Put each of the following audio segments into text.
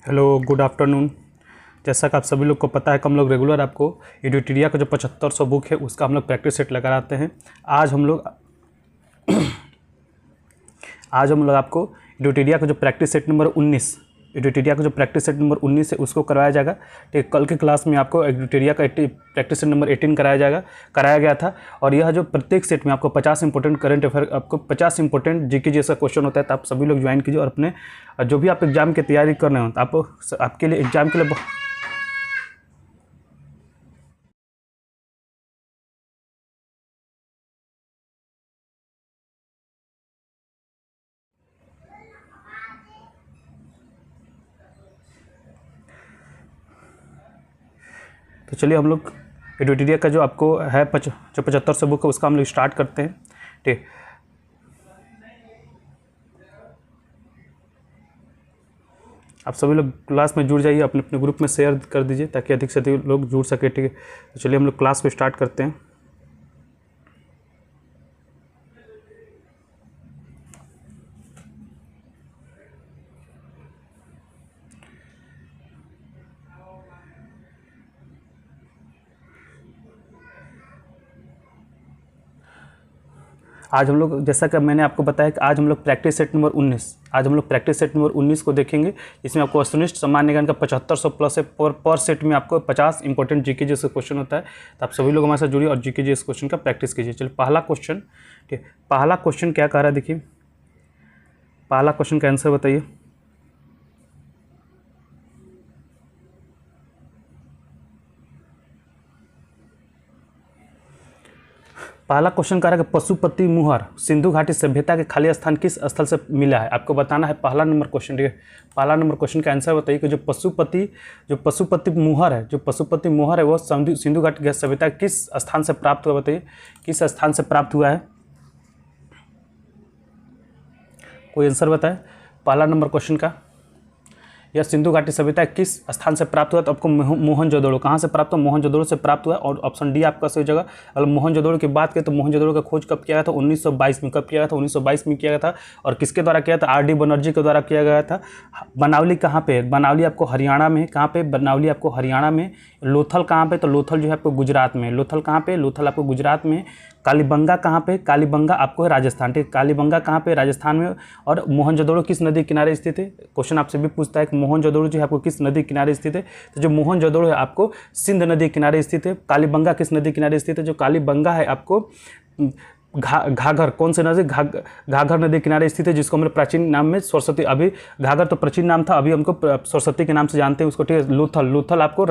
Hello, good afternoon. जैसा कि आप सभी लोग को पता है कि हम लोग रेगुलर आपको एडिटोरिया का जो 7500 बुक है उसका हम लोग प्रैक्टिस सेट लगा आते हैं। आज हम लोग आपको एडिटोरिया का जो प्रैक्टिस सेट नंबर 19 है उसको करवाया जाएगा। ठीक है, कल के क्लास में आपको एडिटोरिया का प्रैक्टिस सेट नंबर 18 कराया गया था। और यह जो प्रत्येक सेट में आपको 50 इंपॉर्टेंट करंट अफेयर, आपको 50 इंपॉर्टेंट जीके जैसा क्वेश्चन होता है। तो आप सभी लोग ज्वाइन कीजिए और अपने जो भी आप एग्जाम की तैयारी कर रहे हो तो आपके लिए एग्जाम के लिए तो चलिए हम लोग एडिटोरिया का जो आपको है जो 7500 बुक है उसका हम लोग स्टार्ट करते हैं। ठीक, आप सभी लोग क्लास में जुड़ जाइए, अपने अपने ग्रुप में शेयर कर दीजिए ताकि अधिक से अधिक लोग जुड़ सके। ठीक है, तो चलिए हम लोग क्लास को स्टार्ट करते हैं। आज हम लोग, जैसा कि मैंने आपको बताया कि आज हम लोग प्रैक्टिस सेट नंबर 19 को देखेंगे। इसमें आपको वस्तुनिष्ठ सामान्य ज्ञान का 7500 प्लस है। पर सेट में आपको 50 इंपॉर्टेंट जीके जैसे क्वेश्चन होता है। तो आप सभी लोग हमारे साथ जुड़िए और जीके जैसे क्वेश्चन का प्रैक्टिस कीजिए। चलिए पहला क्वेश्चन, ठीक, पहला क्वेश्चन क्या कह रहा है, देखिए पहला क्वेश्चन का आंसर बताइए। पहला क्वेश्चन कह रहा है कि पशुपति मुहर सिंधु घाटी सभ्यता के खाली स्थान किस स्थल से मिला है। आपको बताना है पहला नंबर क्वेश्चन। ठीक है, पहला नंबर क्वेश्चन का आंसर बताइए कि जो पशुपति मुहर है वो सिंधु घाटी सभ्यता किस स्थान से प्राप्त हुआ, बताइए किस स्थान से प्राप्त हुआ है। कोई आंसर बताए पहला नंबर क्वेश्चन का। यह सिंधु घाटी सभ्यता किस स्थान से प्राप्त हुआ, तो आपको मोहनजोदड़ो कहाँ से प्राप्त हुआ, मोहनजोदड़ो से प्राप्त हुआ। और ऑप्शन डी आपका सही जगह। अगर मोहनजोदड़ो की बात करें तो मोहनजोदड़ो का खोज कब किया गया था, 1922 में। कब किया गया था, 1922 में किया गया था। और किसके द्वारा किया था, आर.डी. बनर्जी के द्वारा किया गया था। बनावली कहाँ पे है, बनावली आपको हरियाणा में। कहाँ पे, बनावली आपको हरियाणा में। लोथल कहाँ पे, तो लोथल जो है आपको गुजरात में। लोथल कहाँ पे, लोथल आपको गुजरात में। कालीबंगा कहाँ पे, कालीबंगा आपको है राजस्थान। ठीक, कालीबंगा कहाँ पे, राजस्थान में। और मोहनजोदड़ो किस नदी किनारे स्थित है। क्वेश्चन आपसे भी पूछता है कि मोहनजोदड़ो जो है आपको किस नदी किनारे स्थित है। तो जो मोहनजोदड़ो है आपको सिंध नदी किनारे स्थित है। कालीबंगा किस नदी किनारे स्थित है, जो कालीबंगा है आपको घाघर, कौन से नदी, घाघर नदी किनारे स्थित है, जिसको हमने प्राचीन नाम में सरस्वती, अभी घाघर तो प्राचीन नाम था, अभी हमको सरस्वती के नाम से जानते हैं उसको। ठीक है, लोथल आपको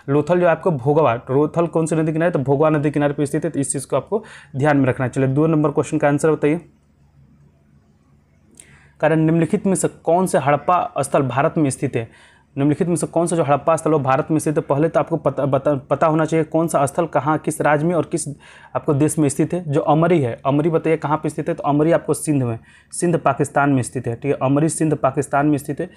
लोथल जो आपको भोगवा, लोथल कौन सी नदी किनारे, तो भोगवा नदी किनारे पर स्थित है। तो इस चीज़ को आपको ध्यान में रखना है। चलिए 2 नंबर क्वेश्चन का आंसर बताइए। कारण निम्नलिखित में से कौन से हड़प्पा स्थल भारत में स्थित है। निम्नलिखित में से कौन सा जो हड़प्पा स्थल वो भारत में स्थित है। पहले तो आपको पता होना चाहिए कौन सा स्थल कहाँ, किस राज्य में और किस आपको देश में स्थित है। जो अमरी है, अमरी बताइए कहाँ पे स्थित है, तो अमरी आपको सिंध में, सिंध पाकिस्तान में स्थित है। ठीक है, अमरी सिंध पाकिस्तान में स्थित है।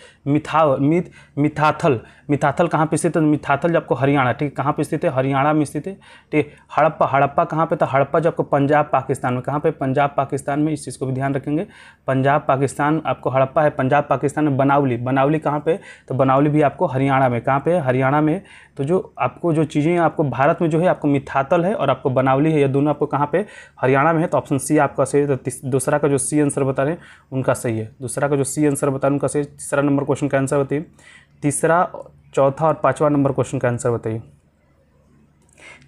मिथाथल कहाँ पे स्थित है, मिथाथल जो आपको हरियाणा, ठीक है, कहाँ पे स्थित है, हरियाणा में स्थित है। ठीक है, हड़प्पा कहाँ पे, तो हड़प्पा जो आपको पंजाब पाकिस्तान में। कहाँ पे, पंजाब पाकिस्तान में। इस चीज़ को भी ध्यान रखेंगे, पंजाब पाकिस्तान आपको हड़प्पा है पंजाब पाकिस्तान में। बनावली कहाँ पे, तो बनावली भी आपको हरियाणा में। कहाँ पे, हरियाणा में। तो जो आपको जो चीज़ें आपको भारत में जो है आपको मिथातल है और आपको बनावली है, ये दोनों आपको कहाँ पे, हरियाणा में है। तो ऑप्शन सी आपका सही है। तो दूसरा का जो सी आंसर बता रहे हैं उनका सही है, दूसरा का जो सी आंसर बता रहे हैं उनका सही। तीसरा नंबर क्वेश्चन का आंसर बताइए। तीसरा, चौथा और पाँचवा नंबर क्वेश्चन का आंसर बताइए।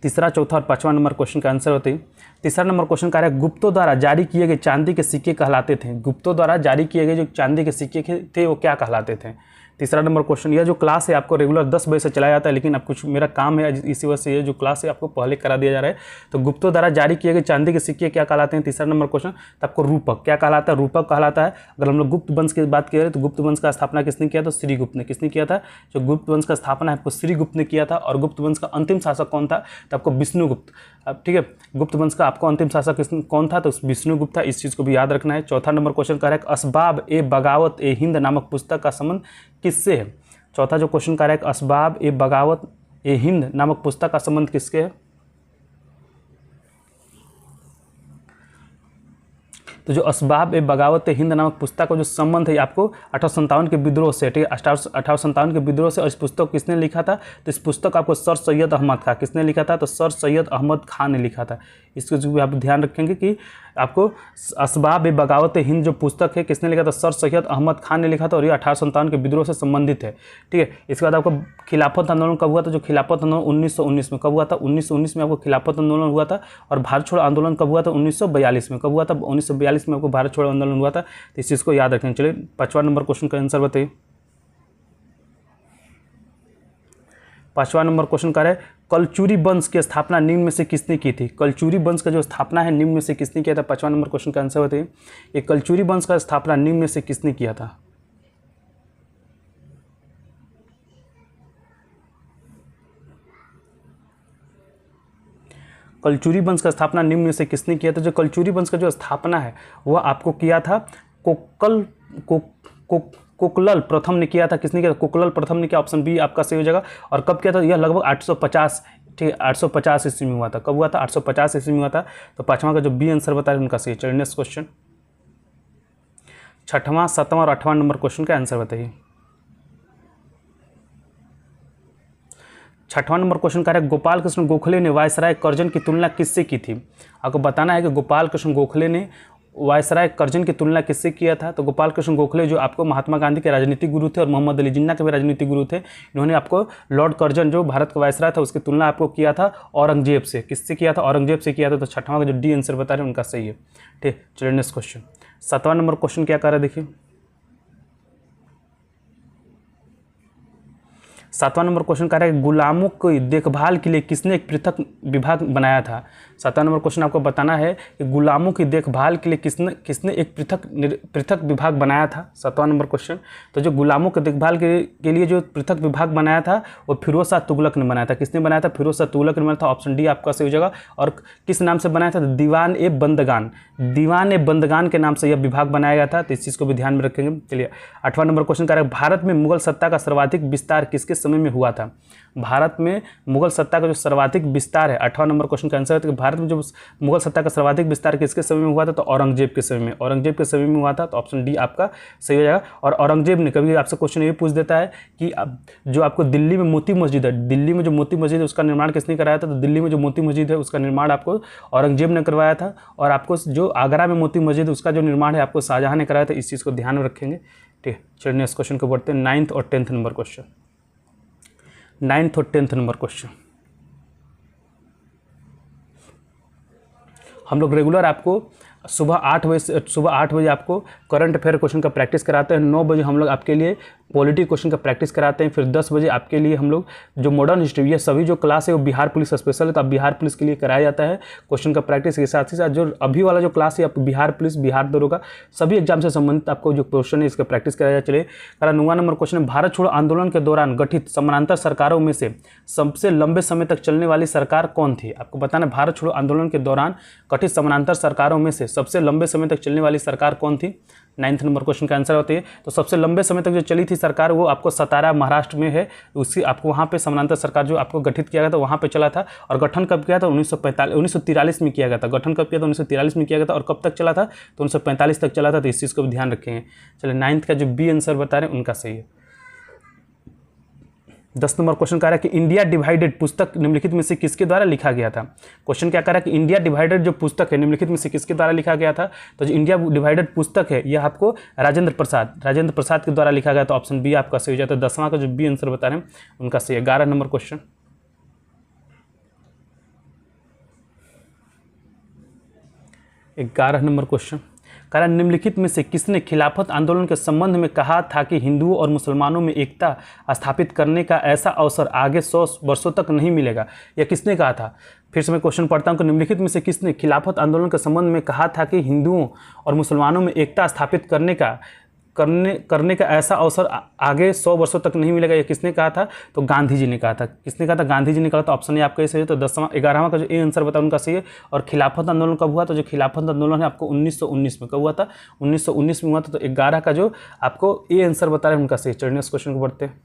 तीसरा, चौथा और पाँचवा नंबर क्वेश्चन का आंसर बताइए। तीसरा नंबर क्वेश्चन कह रहा है गुप्तों द्वारा जारी किए गए चांदी के सिक्के कहलाते थे। गुप्तों द्वारा जारी किए गए जो चांदी के सिक्के थे वो क्या कहलाते थे। तीसरा नंबर क्वेश्चन, यह जो क्लास है आपको रेगुलर 10 बजे से चलाया जाता है, लेकिन अब कुछ मेरा काम है इसी वजह से ये जो क्लास है आपको पहले करा दिया जा रहा है। तो गुप्तों द्वारा जारी किए गए चांदी के सिक्के क्या कहलाते हैं, तीसरा नंबर क्वेश्चन। तो आपको रूपक क्या कहलाता है, रूपक कहलाता है। अगर हम लोग गुप्त वंश की बात करें तो गुप्त वंश का स्थापना किसने किया था, श्रीगुप्त ने। किसने किया था, जो गुप्त वंश का स्थापना है आपको श्रीगुप्त ने किया था। और गुप्त वंश का अंतिम शासक कौन था, तो आपको विष्णुगुप्त। अब ठीक है, गुप्त वंश का आपको अंतिम शासक कौन था, तो विष्णुगुप्त था। इस चीज़ को भी याद रखना है। चौथा नंबर क्वेश्चन कह रहा है असबाब ए बगावत ए हिंद नामक पुस्तक का संबंध किससे है। चौथा जो क्वेश्चन कह रहा है कि असबाब ए बगावत ए हिंद नामक पुस्तक का संबंध किसके है। तो जो असबाब ए बगावत हिंद नामक पुस्तक का जो संबंध है आपको 1857 के विद्रोह से, ठीक है, 1857 के विद्रोह से। और इस पुस्तक को किसने लिखा था? तो इस पुस्तक आपको सर सैयद अहमद खान किसने लिखा था? तो सर सैयद अहमद खान ने लिखा था। इसको जो आप ध्यान रखेंगे कि आपको असबाब ए बगावत हिंद जो पुस्तक है किसने लिखा था? सर सैयद अहमद खान ने लिखा था और ये 1857 के विद्रोह से संबंधित है, ठीक है। इसके बाद आपको खिलाफत आंदोलन कब हुआ था? जो खिलाफत आंदोलन 1919 में कब हुआ था? 1919 में आपको खिलाफत आंदोलन हुआ था। और भारत छोड़ो आंदोलन कब हुआ था? 1942 में। कब हुआ था? 1942 में आपको भारत छोड़ो आंदोलन हुआ था। तो इस चीज़ को याद रखें। चलिए 5वां नंबर क्वेश्चन का आंसर बताइए। 5वां नंबर क्वेश्चन का है कलचुरी वंश की स्थापना निम्न में से किसने की थी? कलचुरी वंश का जो स्थापना है निम्न में से किसने किया था? 5वां नंबर क्वेश्चन का आंसर बताइए। ये कलचुरी वंश का स्थापना निम्न में से किसने किया था? कलचुरी वंश का स्थापना निम्न में से किसने किया था? जो कलचुरी वंश का जो स्थापना है वह आपको किया था कोकलल प्रथम ने किया था। किसने किया था? कोकलल प्रथम ने किया। ऑप्शन बी आपका सही हो जाएगा। और कब किया था? यह लगभग 850, ठीक है, 850 ईस्वी में हुआ था। कब हुआ था? 850 ईस्वी में हुआ था। तो 5वां का जो बी आंसर बता रहे उनका सही। चलिए नेक्स्ट क्वेश्चन 6वां, 7वां और 8वां नंबर क्वेश्चन का आंसर बताइए। 6वां नंबर क्वेश्चन का है गोपाल कृष्ण गोखले ने वायसराय कर्जन की तुलना किससे की थी? आपको बताना है कि गोपाल कृष्ण गोखले ने वायसराय कर्जन की तुलना किससे किया था? तो गोपाल कृष्ण गोखले जो आपको महात्मा गांधी के राजनीतिक गुरु थे और मोहम्मद अली जिन्ना के भी राजनीतिक गुरु थे। इन्होंने आपको लॉर्ड कर्जन जो भारत का वायसराय था उसकी तुलना आपको किया था औरंगजेब से। किससे किया था? औरंगजेब से किया था। तो 6वां का जो डी आंसर बता रहे हैं उनका सही है, ठीक। चलिए नेक्स्ट क्वेश्चन 7वां नंबर क्वेश्चन क्या कर रहा है देखिए। 7वां नंबर क्वेश्चन कह रहा है गुलामों की देखभाल के लिए किसने एक पृथक विभाग बनाया था? 7वां नंबर क्वेश्चन आपको बताना है कि गुलामों की देखभाल के लिए किसने एक पृथक विभाग बनाया था? 7वां नंबर क्वेश्चन। तो जो गुलामों की देखभाल के लिए जो पृथक विभाग बनाया था वो फिरोज शाह तुगलक ने बनाया था। किसने बनाया था? फिरोज शाह तुगलक ने बनाया था। ऑप्शन डी आपका सही हो जाएगा। और किस नाम से बनाया था? दीवान ए बंदगान, दीवान ए बंदगान के नाम से यह विभाग बनाया गया था। तो इस चीज़ को भी ध्यान में रखेंगे। चलिए 8वां नंबर क्वेश्चन कह रहा है भारत में मुगल सत्ता का सर्वाधिक विस्तार किसके समय में हुआ था? भारत में मुगल सत्ता का जो सर्वाधिक विस्तार है, 8वां नंबर क्वेश्चन का आंसर है कि भारत में जो मुगल सत्ता का सर्वाधिक विस्तार किसके समय में हुआ था? तो औरंगजेब के समय में, औरंगजेब के समय में हुआ था। तो ऑप्शन डी आपका सही हो जाएगा। और औरंगजेब ने कभी आपसे क्वेश्चन ये पूछ देता है कि जो आपको दिल्ली में मोती मस्जिद है, दिल्ली में जो मोती मस्जिद है उसका निर्माण किसने कराया था? तो दिल्ली में जो मोती मस्जिद है उसका निर्माण आपको औरंगजेब ने करवाया था। और आपको जो आगरा में मोती मस्जिद है उसका जो निर्माण है आपको शाहजहां ने कराया था। इस चीज़ को ध्यान में रखेंगे, ठीक। चलिए नेक्स्ट क्वेश्चन को बढ़ते हैं। 9th और 10th नंबर क्वेश्चन, 9th और 10th नंबर क्वेश्चन। हम लोग रेगुलर आपको सुबह 8 बजे आपको करंट अफेयर क्वेश्चन का प्रैक्टिस कराते हैं। 9 बजे हम लोग आपके लिए पॉलिटी क्वेश्चन का प्रैक्टिस कराते हैं। फिर 10 बजे आपके लिए हम लोग जो मॉडर्न हिस्ट्री, ये सभी जो क्लास है वो बिहार पुलिस स्पेशल है, तो अब बिहार पुलिस के लिए कराया जाता है क्वेश्चन का प्रैक्टिस के साथ ही साथ जो अभी वाला जो क्लास है आप बिहार पुलिस, बिहार दरोगा सभी एग्जाम से संबंधित आपको जो क्वेश्चन है इसका प्रैक्टिस कराया चले। 9वां नंबर क्वेश्चन है भारत छोड़ो आंदोलन के दौरान गठित समानांतर सरकारों में से सबसे लंबे समय तक चलने वाली सरकार कौन थी? आपको बताना भारत छोड़ो आंदोलन के दौरान गठित समानांतर सरकारों में से सबसे लंबे समय तक चलने वाली सरकार कौन थी? 9th नंबर क्वेश्चन का आंसर होती है। तो सबसे लंबे समय तक जो चली थी सरकार वो आपको सतारा महाराष्ट्र में है। उसकी आपको वहाँ पे समानांतर सरकार जो आपको गठित किया गया था वहाँ पे चला था। और गठन कब किया था? 1943 में किया गया था। गठन कब किया था? 1943 में किया गया था। और कब तक चला था? तो 1945 तक चला था। तो इस चीज़ को भी ध्यान रखेंगे। चलिए 9th का जो बी आंसर बता रहे हैं उनका सही है। 10 नंबर क्वेश्चन कह रहा है कि इंडिया डिवाइडेड पुस्तक निम्नलिखित में से किसके द्वारा लिखा गया था? क्वेश्चन क्या कह रहा है कि इंडिया डिवाइडेड जो पुस्तक है निम्नलिखित में से किसके द्वारा लिखा गया था? तो जो इंडिया डिवाइडेड पुस्तक है यह आपको राजेंद्र प्रसाद के द्वारा लिखा गया था। ऑप्शन बी आपका सही हो जाता है। 10वां का जो बी आंसर बता रहे हैं उनका सही है। 11 नंबर क्वेश्चन, 11 नंबर क्वेश्चन कारण निम्नलिखित में से किसने खिलाफत आंदोलन के संबंध में कहा था कि हिंदुओं और मुसलमानों में एकता स्थापित करने का ऐसा अवसर आगे 100 वर्षों तक नहीं मिलेगा? यह किसने कहा था? फिर से मैं क्वेश्चन पढ़ता हूं कि निम्नलिखित में से किसने खिलाफत आंदोलन के संबंध में कहा था कि हिंदुओं और मुसलमानों में एकता स्थापित करने का ऐसा अवसर आगे 100 वर्षों तक नहीं मिलेगा? ये किसने कहा था? तो गांधी जी ने कहा था। किसने कहा था? गांधी जी ने कहा था। ऑप्शन ए आपका सही है। तो 11वां का जो ए आंसर बता उनका सही है। और खिलाफत आंदोलन कब हुआ? तो जो खिलाफत आंदोलन है आपको 1919 में कब हुआ था? 1919 में हुआ था। तो 11 का जो आपको ए आंसर बता रहे हैं उनका सही। चलिए नेक्स्ट क्वेश्चन को बढ़ते हैं।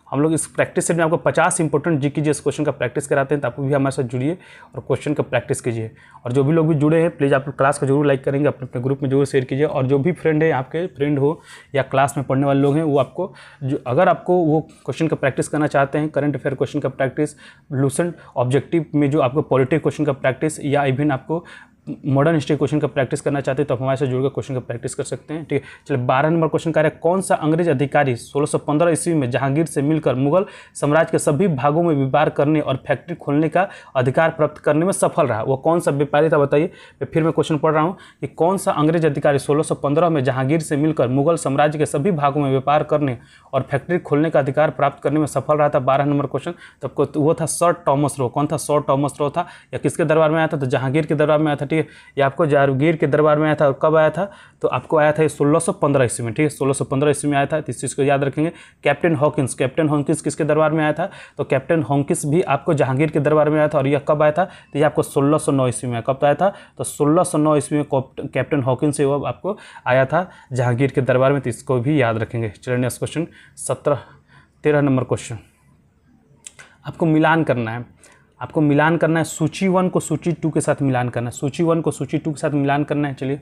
हम लोग इस प्रैक्टिस सेट में आपको 50 इंपॉर्टेंट जीकेजीएस क्वेश्चन का प्रैक्टिस कराते हैं, तो आप भी हमारे साथ जुड़िए और क्वेश्चन का प्रैक्टिस कीजिए। और जो भी लोग भी जुड़े हैं प्लीज़ आप क्लास को जरूर लाइक करेंगे, अपने अपने ग्रुप में जरूर शेयर कीजिए। और जो भी फ्रेंड है, आपके फ्रेंड हो या क्लास में पढ़ने वाले लोग हैं, वो आपको अगर आपको वो क्वेश्चन का प्रैक्टिस करना चाहते हैं, करंट अफेयर क्वेश्चन का प्रैक्टिस, लूसेंट ऑब्जेक्टिव में जो आपको पॉलिटिक्स क्वेश्चन का प्रैक्टिस, या इवन आपको मॉडर्न हिस्ट्री क्वेश्चन का प्रैक्टिस करना चाहते हैं, तो आप हमारे साथ जुड़कर क्वेश्चन का प्रैक्टिस कर सकते हैं। ठीक है, चलिए 12 नंबर क्वेश्चन का है, कौन सा अंग्रेज अधिकारी 1615 ईस्वी में जहांगीर से मिलकर मुगल साम्राज्य के सभी भागों में व्यापार करने और फैक्ट्री खोलने का अधिकार प्राप्त करने में सफल रहा? वो कौन सा व्यापारी था बताइए। फिर मैं क्वेश्चन पढ़ रहा हूँ कि कौन सा अंग्रेज अधिकारी 1615 में जहांगीर से मिलकर मुगल साम्राज्य के सभी भागों में व्यापार करने और फैक्ट्री खोलने का अधिकार प्राप्त करने में सफल रहा था? 12 नंबर क्वेश्चन। तो वो था सर टॉमस रो। कौन था? सर टॉमस रो था। या किसके दरबार में आया था? तो जहांगीर के दरबार में आया था। ठीक है, ये आपको जहांगीर के दरबार में आया था। और कब आया था? तो आपको आया था 1615 ईस्वी में। ठीक है, 1615 ईस्वी में आया था। इस चीज़ को याद रखेंगे। कैप्टन हॉकिंस किसके दरबार में आया था? तो कैप्टन हॉकिंस भी आपको जहांगीर के दरबार में आया था। और यह कब आया था? तो ये आपको 1609 ईस्वी में। कब आया था? तो 1609 ईस्वी में कैप्टन हॉकिंस वो आपको आया था जहांगीर के दरबार में। तो इसको भी याद रखेंगे। चलिए नेक्स्ट क्वेश्चन 13 नंबर क्वेश्चन। आपको मिलान करना है। आपको मिलान करना है सूची 1 को सूची 2 के साथ मिलान करना है। सूची 1 को सूची 2 के साथ मिलान करना है। चलिए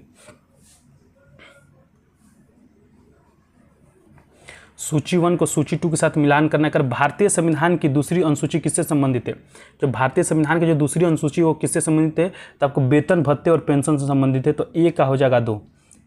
सूची 1 को सूची 2 के साथ मिलान करना है। भारतीय संविधान की दूसरी अनुसूची किससे संबंधित है? जो भारतीय संविधान की जो दूसरी अनुसूची वो किससे संबंधित है? तो आपको वेतन भत्ते और पेंशन से संबंधित है। तो ए का हो जाएगा 2।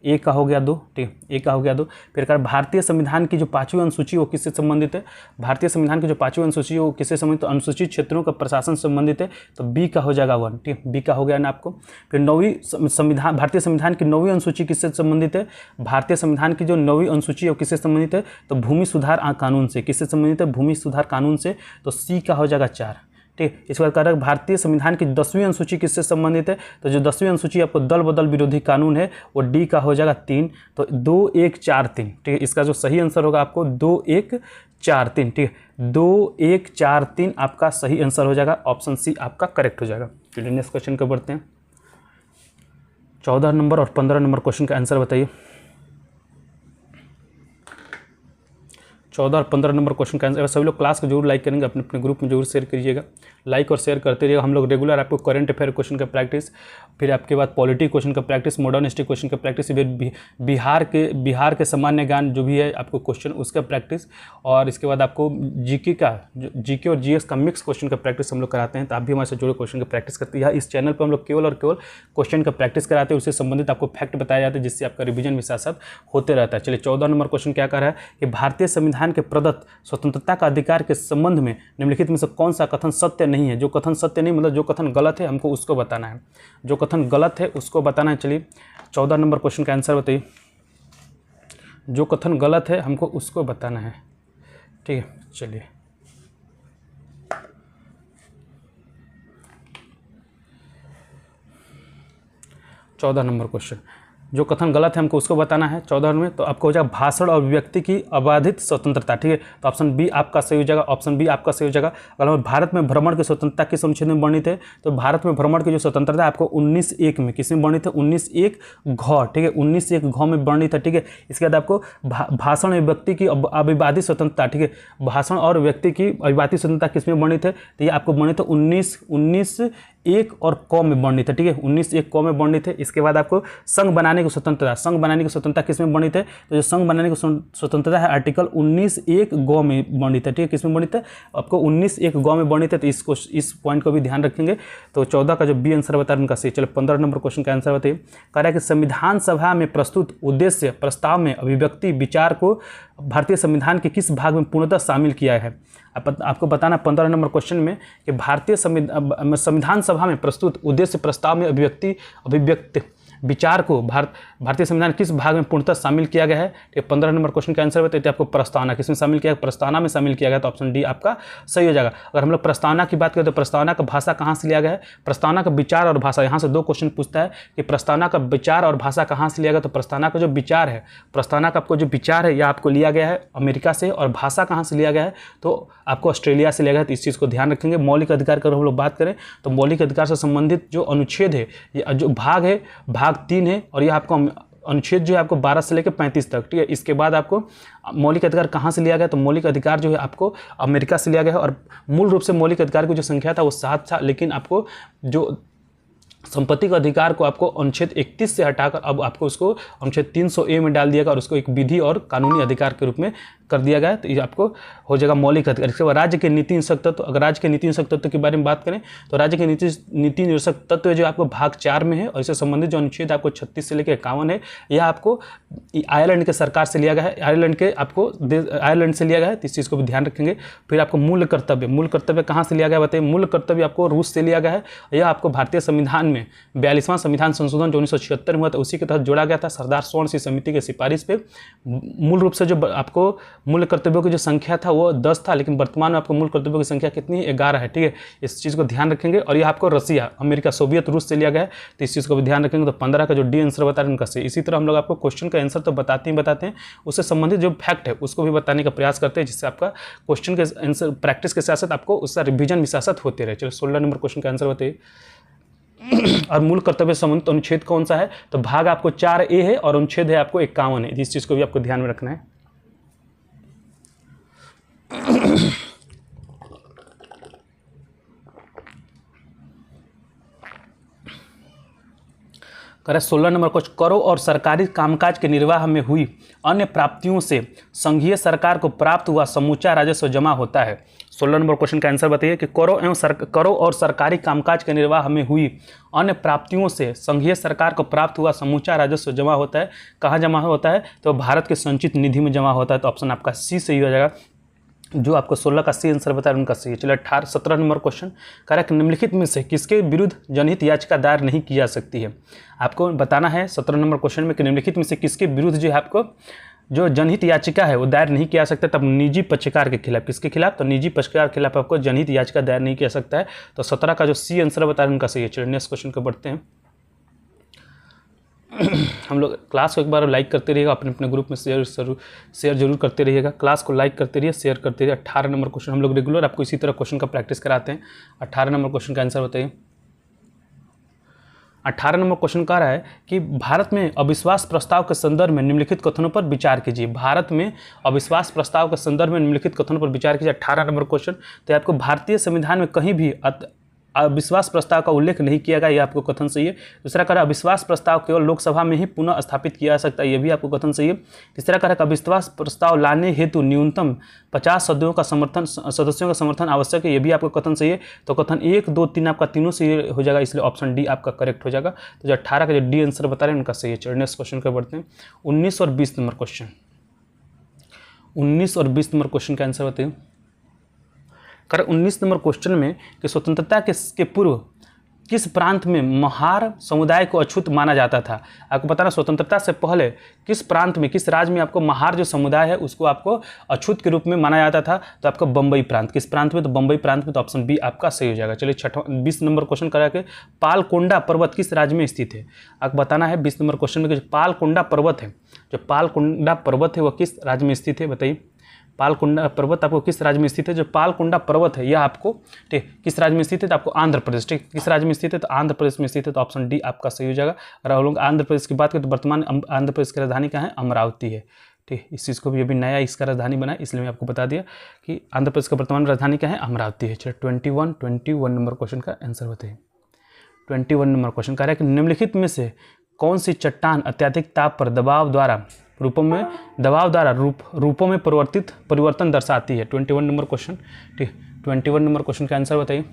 ए का हो गया 2। ठीक है, ए का हो गया 2। फिर कर भारतीय संविधान की जो 5वीं अनुसूची वो किससे संबंधित है? भारतीय संविधान की जो 5वीं अनुसूची वो किससे संबंधित? तो अनुसूचित क्षेत्रों का प्रशासन से संबंधित है। तो बी का हो जाएगा 1। ठीक है, बी का हो गया ना आपको। फिर 9वीं संविधान, भारतीय संविधान की 9वीं अनुसूची किससे संबंधित है? भारतीय संविधान की जो 9वीं अनुसूची है वो किससे संबंधित है? तो भूमि सुधार कानून से। किससे संबंधित है? भूमि सुधार कानून से। तो सी का हो जाएगा 4। ठीक, इसके बाद कह रहा है भारतीय संविधान की 10वीं अनुसूची किससे संबंधित है? तो जो 10वीं अनुसूची आपको दल बदल विरोधी कानून है वो डी का हो जाएगा 3। तो 2 1 4 3। ठीक है, इसका जो सही आंसर होगा आपको 2 1 4 3। ठीक है, 2 1 4 3 आपका सही आंसर हो जाएगा। ऑप्शन सी आपका करेक्ट हो जाएगा। चलिए नेक्स्ट क्वेश्चन को बढ़ते हैं। 14 नंबर और 15 नंबर क्वेश्चन का आंसर बताइए। 14 और 15 नंबर क्वेश्चन का आंसर। सभी लोग क्लास को जरूर लाइक करेंगे, अपने अपने ग्रुप में जरूर शेयर करिएगा। लाइक और शेयर करते रहिएगा। हम लोग रेगुलर आपको करंट अफेयर क्वेश्चन का प्रैक्टिस, फिर आपके बाद पॉलिटी क्वेश्चन का प्रैक्टिस, मॉडर्न हिस्ट्री क्वेश्चन का प्रैक्टिस, फिर बिहार के सामान्य ज्ञान जो भी है आपको क्वेश्चन उसका प्रैक्टिस, और इसके बाद आपको जीके और जीएस का मिक्स क्वेश्चन का प्रैक्टिस हम लोग कराते हैं। तो आप भी हमारे साथ जुड़े क्वेश्चन का प्रैक्टिस करते हैं। इस चैनल पर हम लोग केवल और केवल क्वेश्चन का प्रैक्टिस कराते हैं, उससे संबंधित आपको फैक्ट बताया जाता है, जिससे आपका रिवीजन भी साथ साथ होते रहता है। चलिए 14 नंबर क्वेश्चन क्या कर रहा है कि भारतीय संविधान के प्रदत्त स्वतंत्रता का अधिकार के संबंध में निम्नलिखित में से कौन सा कथन सत्य नहीं है? जो कथन सत्य नहीं मतलब जो कथन गलत है हमको उसको बताना है। जो कथन गलत है उसको बताना है। चलिए 14 नंबर क्वेश्चन का आंसर बताइए। जो कथन गलत है हमको उसको बताना है। ठीक है, चलिए चौदह नंबर क्वेश्चन, जो कथन गलत है हमको उसको बताना है 14 में। तो आपको हो जाएगा भाषण और अभिव्यक्ति की अबाधित स्वतंत्रता। ठीक है, तो ऑप्शन बी आपका सही हो जाएगा। ऑप्शन बी आपका सही हो जाएगा। अगर हम भारत में भ्रमण की स्वतंत्रता किस अनुच्छेद में वर्णित है? तो भारत में भ्रमण की जो स्वतंत्रता है आपको 19(1) में किस में वर्णित है? 19(1) घ। ठीक है, 19(1) घ में वर्णित है। ठीक है, इसके बाद आपको भाषण अभिव्यक्ति की अविवादित स्वतंत्रता। ठीक है, भाषण और व्यक्ति की अविवादित स्वतंत्रता किस में वर्णित है? तो ये आपको वर्णित है 19(1) और क में वर्णित है। ठीक है, 19(1) क में वर्णित है। इसके बाद आपको संघ बनाने की स्वतंत्रता, संघ बनाने की स्वतंत्रता किस में वर्णित है? तो जो संघ बनाने की स्वतंत्रता है आर्टिकल 19(1) ग में वर्णित है। ठीक है, किस में वर्णित है? आपको 19(1) ग में वर्णित है। तो इस पॉइंट को भी ध्यान रखेंगे। तो 14 का जो बी आंसर बता रहे हैं उनका सही। चलो 15 नंबर क्वेश्चन का आंसर बताइए। कह रहा है कि संविधान सभा में प्रस्तुत उद्देश्य प्रस्ताव में अभिव्यक्ति विचार को भारतीय संविधान के किस भाग में पूर्णतः शामिल किया है? आपको बताना 15 नंबर क्वेश्चन में कि भारतीय संविधान सभा में प्रस्तुत उद्देश्य प्रस्ताव में अभिव्यक्ति विचार को भारतीय संविधान किस भाग में पूर्णतः शामिल किया गया है? तो 15 नंबर क्वेश्चन का आंसर बताइए। आपको प्रस्तावना किसमें शामिल किया गया? प्रस्तावना में शामिल किया गया। तो ऑप्शन डी आपका सही हो जाएगा। अगर हम लोग प्रस्तावना की बात करें तो प्रस्तावना का भाषा कहाँ से लिया गया है? प्रस्तावना का विचार और भाषा, यहाँ से 2 क्वेश्चन पूछता है कि प्रस्तावना का विचार और भाषा कहाँ से लिया गया? तो प्रस्तावना का जो विचार है, प्रस्तावना का आपको जो विचार है यह आपको लिया गया है अमेरिका से, और भाषा कहाँ से लिया गया है? तो आपको ऑस्ट्रेलिया से लिया गया है। तो इस चीज़ को ध्यान रखेंगे। मौलिक अधिकार की हम लोग बात करें तो मौलिक अधिकार से संबंधित जो अनुच्छेद है, जो भाग है, भाग 3 है, और यह आपको अनुच्छेद जो है आपको 12 से लेकर 35 तक, ठीक है। इसके बाद आपको मौलिक अधिकार कहाँ से लिया गया, तो मौलिक अधिकार जो है आपको अमेरिका से लिया गया है, और मूल रूप से मौलिक अधिकार की जो संख्या था वो 7 था, लेकिन आपको जो संपत्ति का अधिकार को आपको अनुच्छेद 31 से हटाकर अब आपको उसको अनुच्छेद 300A में डाल दिया गया और उसको एक विधि और कानूनी अधिकार के रूप में कर दिया गया है। तो ये आपको हो जाएगा मौलिक अधिकार। इसके बाद राज्य के नीति निरसक तत्व, अगर राज्य के नीति निरसक तत्व के बारे में बात करें तो राज्य के नीति निरसक तत्व जो आपको भाग 4 में है, और इससे संबंधित जो अनुच्छेद आपको 36 से लेकर 51 है, यह आपको आयरलैंड के सरकार से लिया गया है, आयरलैंड से लिया गया है, तो इस चीज़ को भी ध्यान रखेंगे। फिर आपको मूल कर्तव्य कहाँ से लिया गया बताइए, मूल कर्तव्य आपको रूस से लिया गया है। यह आपको भारतीय संविधान में 42वां संविधान संशोधन जो 1976 में हुआ था उसी के तहत जोड़ा गया था, सरदार स्वर्ण सिंह समिति की सिफारिश पे। मूल रूप से जो आपको मूल कर्तव्यों की जो संख्या था वो 10 था, लेकिन वर्तमान में आपको मूल कर्तव्यों की संख्या कितनी है, 11 है, ठीक है। इस चीज़ को ध्यान रखेंगे। और ये आपको रसिया, अमेरिका, सोवियत रूस से लिया गया है, तो इस चीज़ को भी ध्यान रखेंगे। तो 15 का जो डी आंसर बता रहे हैं उनका सही। इसी तरह हम लोग आपको क्वेश्चन का आंसर तो बताते हैं, उससे संबंधित जो फैक्ट है उसको भी बताने का प्रयास करते हैं, जिससे आपका क्वेश्चन के आंसर प्रैक्टिस के साथ साथ आपको उसका रिविजन भी साथ साथ होते रहे। चलो 16 नंबर क्वेश्चन का आंसर बताइए। और मूल कर्तव्य संबंधित अनुच्छेद कौन सा है, तो भाग आपको 4A है और अनुच्छेद है आपको 51 है। इस चीज़ को भी आपको ध्यान में रखना है। करें 16 नंबर क्वेश्चन, करों और सरकारी कामकाज के निर्वाह में हुई अन्य प्राप्तियों से संघीय सरकार को प्राप्त हुआ समूचा राजस्व जमा होता है। 16 नंबर क्वेश्चन का आंसर बताइए कि करों और सरकारी कामकाज के निर्वाह में हुई अन्य प्राप्तियों से संघीय सरकार को प्राप्त हुआ समूचा राजस्व जमा होता है। कहाँ जमा होता है, तो भारत के संचित निधि में जमा होता है। तो ऑप्शन आपका सी सही हो जाएगा। जो आपको 16 का सी आंसर बता रहे उनका सही है। चलिए 17 नंबर क्वेश्चन कह रहा है कि निम्नलिखित में से किसके विरुद्ध जनहित याचिका दायर नहीं की जा सकती है। आपको बताना है 17 नंबर क्वेश्चन में कि निम्नलिखित में से किसके विरुद्ध जो है आपको जो जनहित याचिका है वो दायर नहीं किया सकता। तब निजी पक्षकार के खिलाफ, किसके खिलाफ, तो निजी पक्षकार के खिलाफ आपको जनहित याचिका दायर नहीं किया सकता है। तो 17 का जो सी आंसर बता रहे उनका सही है। चलिए नेक्स्ट क्वेश्चन को बढ़ते हैं। हम लोग क्लास को एक बार लाइक करते रहिएगा, अपने अपने ग्रुप में शेयर जरूर करते रहिएगा। क्लास को लाइक करते रहिए, शेयर करते रहिए। 18 नंबर क्वेश्चन हम लोग रेगुलर आपको इसी तरह क्वेश्चन का प्रैक्टिस कराते हैं। 18 नंबर क्वेश्चन का आंसर बताइए। 18 नंबर क्वेश्चन कह रहा है कि भारत में अविश्वास प्रस्ताव के संदर्भ में निम्नलिखित कथनों पर विचार कीजिए। भारत में अविश्वास प्रस्ताव के संदर्भ में निम्नलिखित कथनों पर विचार कीजिए। 18 नंबर क्वेश्चन, तो आपको भारतीय संविधान में कहीं भी अविश्वास प्रस्ताव का उल्लेख नहीं किया गया, यह आपको कथन सही है। दूसरा कह रहा है अविश्वास प्रस्ताव केवल लोकसभा में ही पुनः स्थापित किया जा सकता है, यह भी आपको कथन सही है। तीसरा कह रहा है अविश्वास प्रस्ताव लाने हेतु न्यूनतम 50 सदस्यों का समर्थन आवश्यक है, यह भी आपको कथन सही है। तो कथन 1, 2, 3 आपका तीनों सही हो जाएगा, इसलिए ऑप्शन डी आपका करेक्ट हो जाएगा। तो जो 18 का जो डी आंसर बता रहे हैं उनका सही है। चलिए नेक्स्ट क्वेश्चन पर बढ़ते हैं। 19 और 20 नंबर क्वेश्चन, 19 और 20 नंबर क्वेश्चन का आंसर बताइए। 19 नंबर क्वेश्चन में कि स्वतंत्रता के पूर्व किस प्रांत में महार समुदाय को अछूत माना जाता था। आपको बताना स्वतंत्रता से पहले किस प्रांत में, किस राज्य में आपको महार जो समुदाय है उसको आपको अछूत के रूप में माना जाता था। तो आपको बम्बई प्रांत, किस प्रांत में, तो बम्बई प्रांत में। तो ऑप्शन बी आपका सही हो जाएगा। चलिए 20 नंबर क्वेश्चन करा के पालकोंडा पर्वत किस राज्य में स्थित है। आपको बताना है 20 नंबर क्वेश्चन में कि जो पालकोंडा पर्वत है, जो पालकोंडा पर्वत है वह किस राज्य में स्थित है, बताइए। पालकोंडा पर्वत आपको किस राज्य में स्थित है। जो पालकोंडा पर्वत है यह आपको ठीक किस राज्य में स्थित है, तो आपको आंध्र प्रदेश, ठीक किस राज्य में स्थित है, तो आंध्र प्रदेश में स्थित है। तो ऑप्शन डी आपका सही हो जाएगा। और हम लोग आंध्र प्रदेश की बात करें तो वर्तमान आंध्र प्रदेश की राजधानी कहाँ है, अमरावती है, ठीक। इस चीज़ को भी अभी नया इसका राजधानी बना है, इसलिए मैं आपको बता दिया कि आंध्र प्रदेश का वर्तमान राजधानी क्या है, अमरावती है। चलिए 21 नंबर क्वेश्चन का आंसर बताइए। 21 नंबर क्वेश्चन कह रहा है कि निम्नलिखित में से कौन सी चट्टान अत्यधिक ताप पर रूपों में परिवर्तन दर्शाती है। 21 नंबर क्वेश्चन, ठीक। 21 नंबर क्वेश्चन का आंसर बताइए।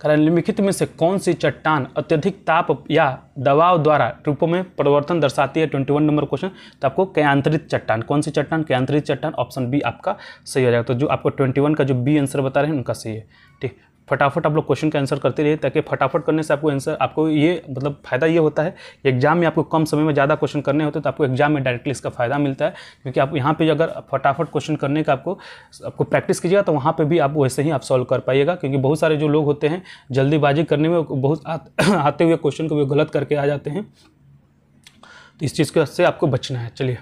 कारण निम्नलिखित में से कौन सी चट्टान अत्यधिक ताप या दबाव द्वारा रूपों में परिवर्तन दर्शाती है। 21 नंबर क्वेश्चन, तो आपको कयांतरित चट्टान, कौन सी चट्टान, कयांतरित चट्टान। ऑप्शन बी आपका सही हो जाएगा। तो जो आपको 21 का जो बी आंसर बता रहे हैं उनका सही है, ठीक। फटाफट आप लोग क्वेश्चन का आंसर करते रहिए, ताकि फटाफट करने से आपको आंसर, आपको ये मतलब फ़ायदा ये होता है एग्जाम में आपको कम समय में ज़्यादा क्वेश्चन करने होते हैं, तो आपको एग्जाम में डायरेक्टली इसका फ़ायदा मिलता है। क्योंकि आप यहाँ पे अगर फटाफट क्वेश्चन करने का आपको प्रैक्टिस कीजिएगा तो वहाँ पे भी आप वैसे ही आप सॉल्व कर पाइएगा। क्योंकि बहुत सारे जो लोग होते हैं जल्दीबाजी करने में बहुत आते हुए क्वेश्चन को भी गलत करके आ जाते हैं, तो इस चीज़ से आपको बचना है। चलिए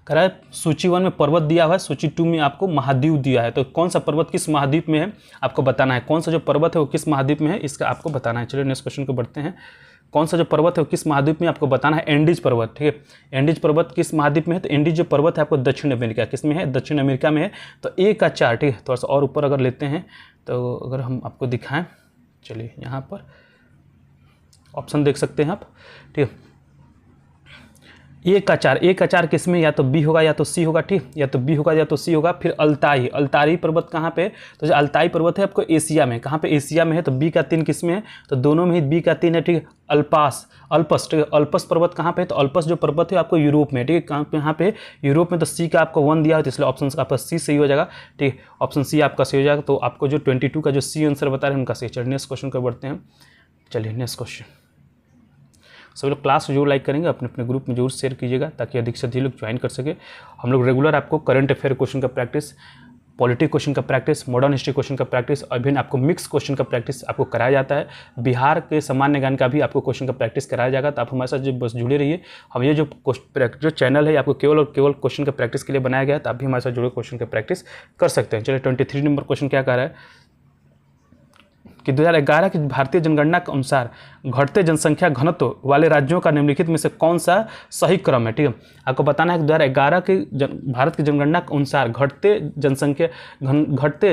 कह रहा है सूची 1 में पर्वत दिया हुआ है, सूची 2 में आपको महाद्वीप दिया है। तो कौन सा पर्वत किस महाद्वीप में है आपको बताना है, कौन सा जो पर्वत है वो किस महाद्वीप में है इसका आपको बताना है। चलिए नेक्स्ट क्वेश्चन को बढ़ते हैं। कौन सा जो पर्वत है वो किस महाद्वीप में आपको बताना है, एंडीज पर्वत। ठीक है, एंडीज पर्वत किस महाद्वीप में है, तो एंडीज जो पर्वत है आपको दक्षिण अमेरिका, किस में है, दक्षिण अमेरिका में है। तो A का 4, ठीक है, थोड़ा सा और ऊपर अगर लेते हैं तो अगर हम आपको दिखाएं, चलिए यहाँ पर ऑप्शन देख सकते हैं आप। ठीक है, A का 4 किस में, या तो B होगा या तो C होगा। ठीक, या तो B होगा या तो C होगा। फिर अल्ताई पर्वत कहाँ पे, तो जो अल्ताई पर्वत है आपको एशिया में, कहाँ पे, एशिया में है। तो B का 3 किस में है, तो दोनों में ही B का 3 है। ठीक है, अल्पस, ठीक है, अल्पस पर्वत कहाँ पे है, तो अल्पस जो पर्वत है आपको यूरोप में। ठीक है, कहाँ पे, यहाँ पे यूरोप में। तो C का आपको 1 दिया है, तो इसलिए ऑप्शन आपका C सही हो जाएगा। ठीक है, ऑप्शन C आपका सही हो जाएगा। तो आपको जो 22 का जो C आंसर बता रहे हैं उनका सही। चलिए नेक्स्ट क्वेश्चन को बढ़ते हैं। चलिए नेक्स्ट क्वेश्चन, सभी लोग क्लास जरूर लाइक करेंगे, अपने अपने ग्रुप में जरूर शेयर कीजिएगा ताकि अधिक से अधिक लोग ज्वाइन कर सके। हम लोग रेगुलर आपको करंट अफेयर क्वेश्चन का प्रैक्टिस, पॉलिटी क्वेश्चन का प्रैक्टिस, मॉडर्न हिस्ट्री क्वेश्चन का प्रैक्टिस, अभी आपको मिक्स क्वेश्चन का प्रैक्टिस आपको कराया जाता है। बिहार के सामान्य ज्ञान का भी आपको क्वेश्चन का प्रैक्टिस कराया जाएगा। तो आप हमारे साथ जो बस जुड़े रहिए। हम ये जो चैनल है आपको केवल और केवल क्वेश्चन का प्रैक्टिस के लिए बनाया गया है, तो आप भी हमारे साथ जुड़े क्वेश्चन का प्रैक्टिस कर सकते हैं। चलिए 23 नंबर क्वेश्चन क्या कह रहा है कि 2011 की भारतीय जनगणना के अनुसार घटते जनसंख्या घनत्व वाले राज्यों का निम्नलिखित में से कौन सा सही क्रम है। ठीक है, आपको बताना है कि 2011 के भारत की जनगणना के अनुसार घटते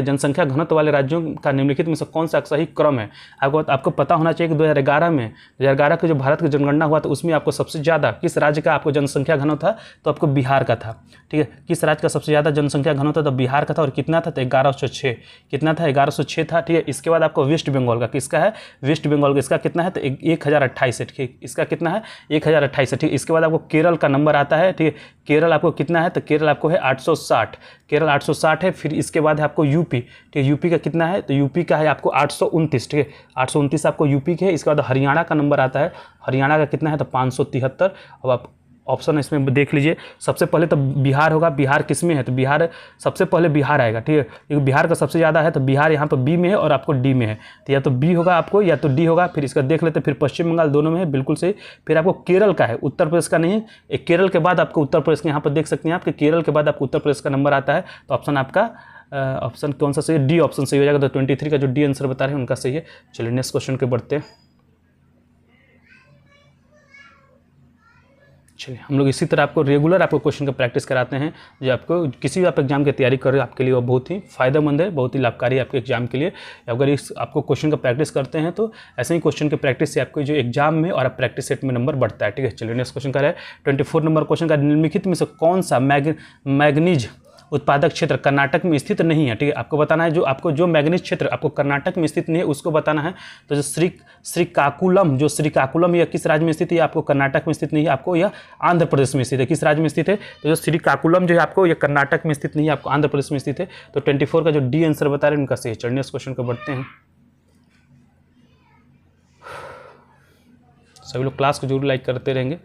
जनसंख्या घनत्व वाले राज्यों का निम्नलिखित में से कौन सा सही क्रम है। आपको पता होना चाहिए कि 2011 की जो भारत की जनगणना हुआ तो उसमें आपको सबसे ज़्यादा किस राज्य का आपको जनसंख्या घनत्व था, तो आपको बिहार का था। ठीक है, किस राज्य का सबसे ज़्यादा जनसंख्या घनत्व था, तो बिहार का था। और कितना था, तो 1106। कितना था, 1106 था। ठीक है, इसके बाद आपको वेस्ट बंगाल का, किसका है, वेस्ट बंगाल का, इसका कितना है, तो 1028 है। ठीक है, इसका कितना है, 1028 है। ठीक है, इसके बाद आपको केरल का नंबर आता है। ठीक है, केरल आपको कितना है, तो केरल आपको है 860, केरल 860 है। फिर इसके बाद है आपको यूपी। ठीक है, यूपी का कितना है, तो यूपी का है आपको 829। ठीक है, 829 आपको यूपी के है। इसके बाद हरियाणा का नंबर आता है, हरियाणा का कितना है, तो 573। अब आप ऑप्शन इसमें देख लीजिए। सबसे पहले तो बिहार होगा, बिहार किस में है, तो बिहार सबसे पहले बिहार आएगा। ठीक है, क्योंकि बिहार का सबसे ज़्यादा है, तो बिहार यहाँ पर बी में है और आपको डी में है। तो या तो बी होगा आपको या तो डी होगा। फिर इसका देख लेते, फिर पश्चिम बंगाल दोनों में है, बिल्कुल सही। फिर आपको केरल का है, उत्तर प्रदेश का नहीं है। केरल के बाद आपको उत्तर प्रदेश के, यहाँ पर देख सकते हैं आपके केरल के बाद आपको उत्तर प्रदेश का नंबर आता है। तो ऑप्शन आपका ऑप्शन कौन सा सही है, डी ऑप्शन सही हो जाएगा। तो 23 का जो डी आंसर बता रहे हैं उनका सही है। चलिए नेक्स्ट क्वेश्चन के बढ़ते हैं। चलिए हम लोग इसी तरह आपको रेगुलर आपको क्वेश्चन का प्रैक्टिस कराते हैं, जो आपको किसी भी आप एग्जाम की तैयारी कर रहे हो आपके लिए वो बहुत ही फायदेमंद है, बहुत ही लाभकारी है आपके एग्जाम के लिए। अगर इस आपको क्वेश्चन का प्रैक्टिस करते हैं तो ऐसे ही क्वेश्चन के प्रैक्टिस से आपको जो एग्जाम में और प्रैक्टिस सेट में नंबर बढ़ता है। ठीक है, चलिए नेक्स्ट क्वेश्चन का है 24 नंबर क्वेश्चन का, निम्नलिखित में से कौन सा मैग्नीज उत्पादक क्षेत्र कर्नाटक में स्थित नहीं है। ठीक है, आपको बताना है जो मैग्नीज क्षेत्र आपको कर्नाटक में स्थित नहीं है उसको बताना है। तो जो श्रीकाकुलम यह किस राज्य में स्थित है, आपको कर्नाटक में स्थित नहीं है, आपको यह आंध्र प्रदेश में स्थित है। किस राज्य में स्थित है, तो जो श्रीकाकुलम जो है आपको यह कर्नाटक में स्थित नहीं है, आपको आंध्र प्रदेश में स्थित है। तो 24 का जो डी आंसर बता रहे हैं उनका सही। चलिए नेक्स्ट क्वेश्चन को बढ़ते हैं। सभी लोग क्लास को जरूर लाइक करते रहेंगे,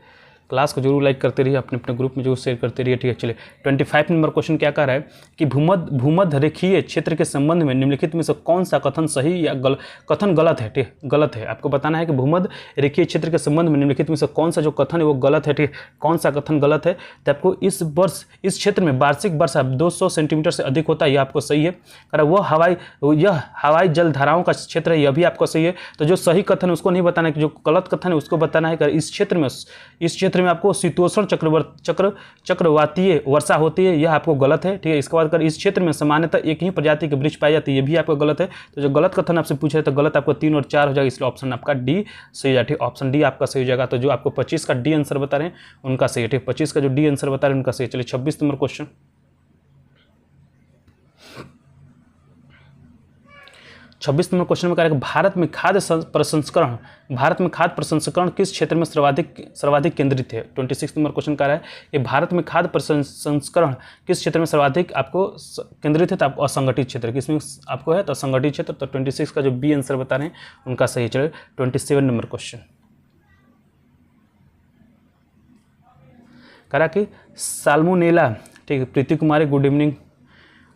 क्लास को जरूर लाइक करते रहिए, अपने अपने ग्रुप में जरूर शेयर करते रहिए। ठीक है, चलिए 25 नंबर क्वेश्चन क्या कह रहा है कि भूमध्य रेखीय क्षेत्र के संबंध में निम्नलिखित में से कौन सा कथन सही या कथन गलत है। ठीक है, गलत है। आपको बताना है कि भूमध्य रेखीय क्षेत्र के संबंध में निम्नलिखित में से कौन सा जो कथन है वो गलत है। ठीक है, कौन सा कथन गलत है, तो आपको इस वर्ष इस क्षेत्र में वार्षिक वर्षा 200 सेंटीमीटर से अधिक होता है, यह आपको सही है। यह हवाई जल धाराओं का क्षेत्र है, यह भी आपको सही है। तो जो सही कथन है उसको नहीं बताना है, कि जो गलत कथन है उसको बताना है। इस क्षेत्र में आपको शीतोष्ण चक्रवातीय वर्षा होती है, यह आपको गलत है। ठीक है, इसके बाद अगर इस क्षेत्र में सामान्यतः एक ही प्रजाति के वृक्ष पाए जाते हैं, यह भी आपको गलत है। तो जो गलत कथन आपसे पूछ रहे तो गलत आपको 3 और 4 हो जाएगा, इसलिए ऑप्शन आपका डी सही है। ठीक, ऑप्शन डी आपका सही हो जाएगा। तो जो आपको 25 का डी आंसर बता रहे हैं उनका सही है। ठीक, 25 का जो डी आंसर बता रहे हैं उनका सही। चलिए 26 नंबर क्वेश्चन, 26 नंबर क्वेश्चन में कह रहा है भारत में खाद्य प्रसंस्करण किस क्षेत्र में सर्वाधिक केंद्रित है। 26 नंबर क्वेश्चन कह रहा है कि भारत में खाद्य प्रसंस्करण किस क्षेत्र में सर्वाधिक आपको केंद्रित है, तो आपको असंगठित क्षेत्र किसमें आपको है, तो असंगठित क्षेत्र। तो 26 का जो बी आंसर बता रहे हैं उनका सही। चलिए 27 नंबर क्वेश्चन कह रहा कि साल्मोनेला, ठीक है, प्रीति कुमारी गुड इवनिंग।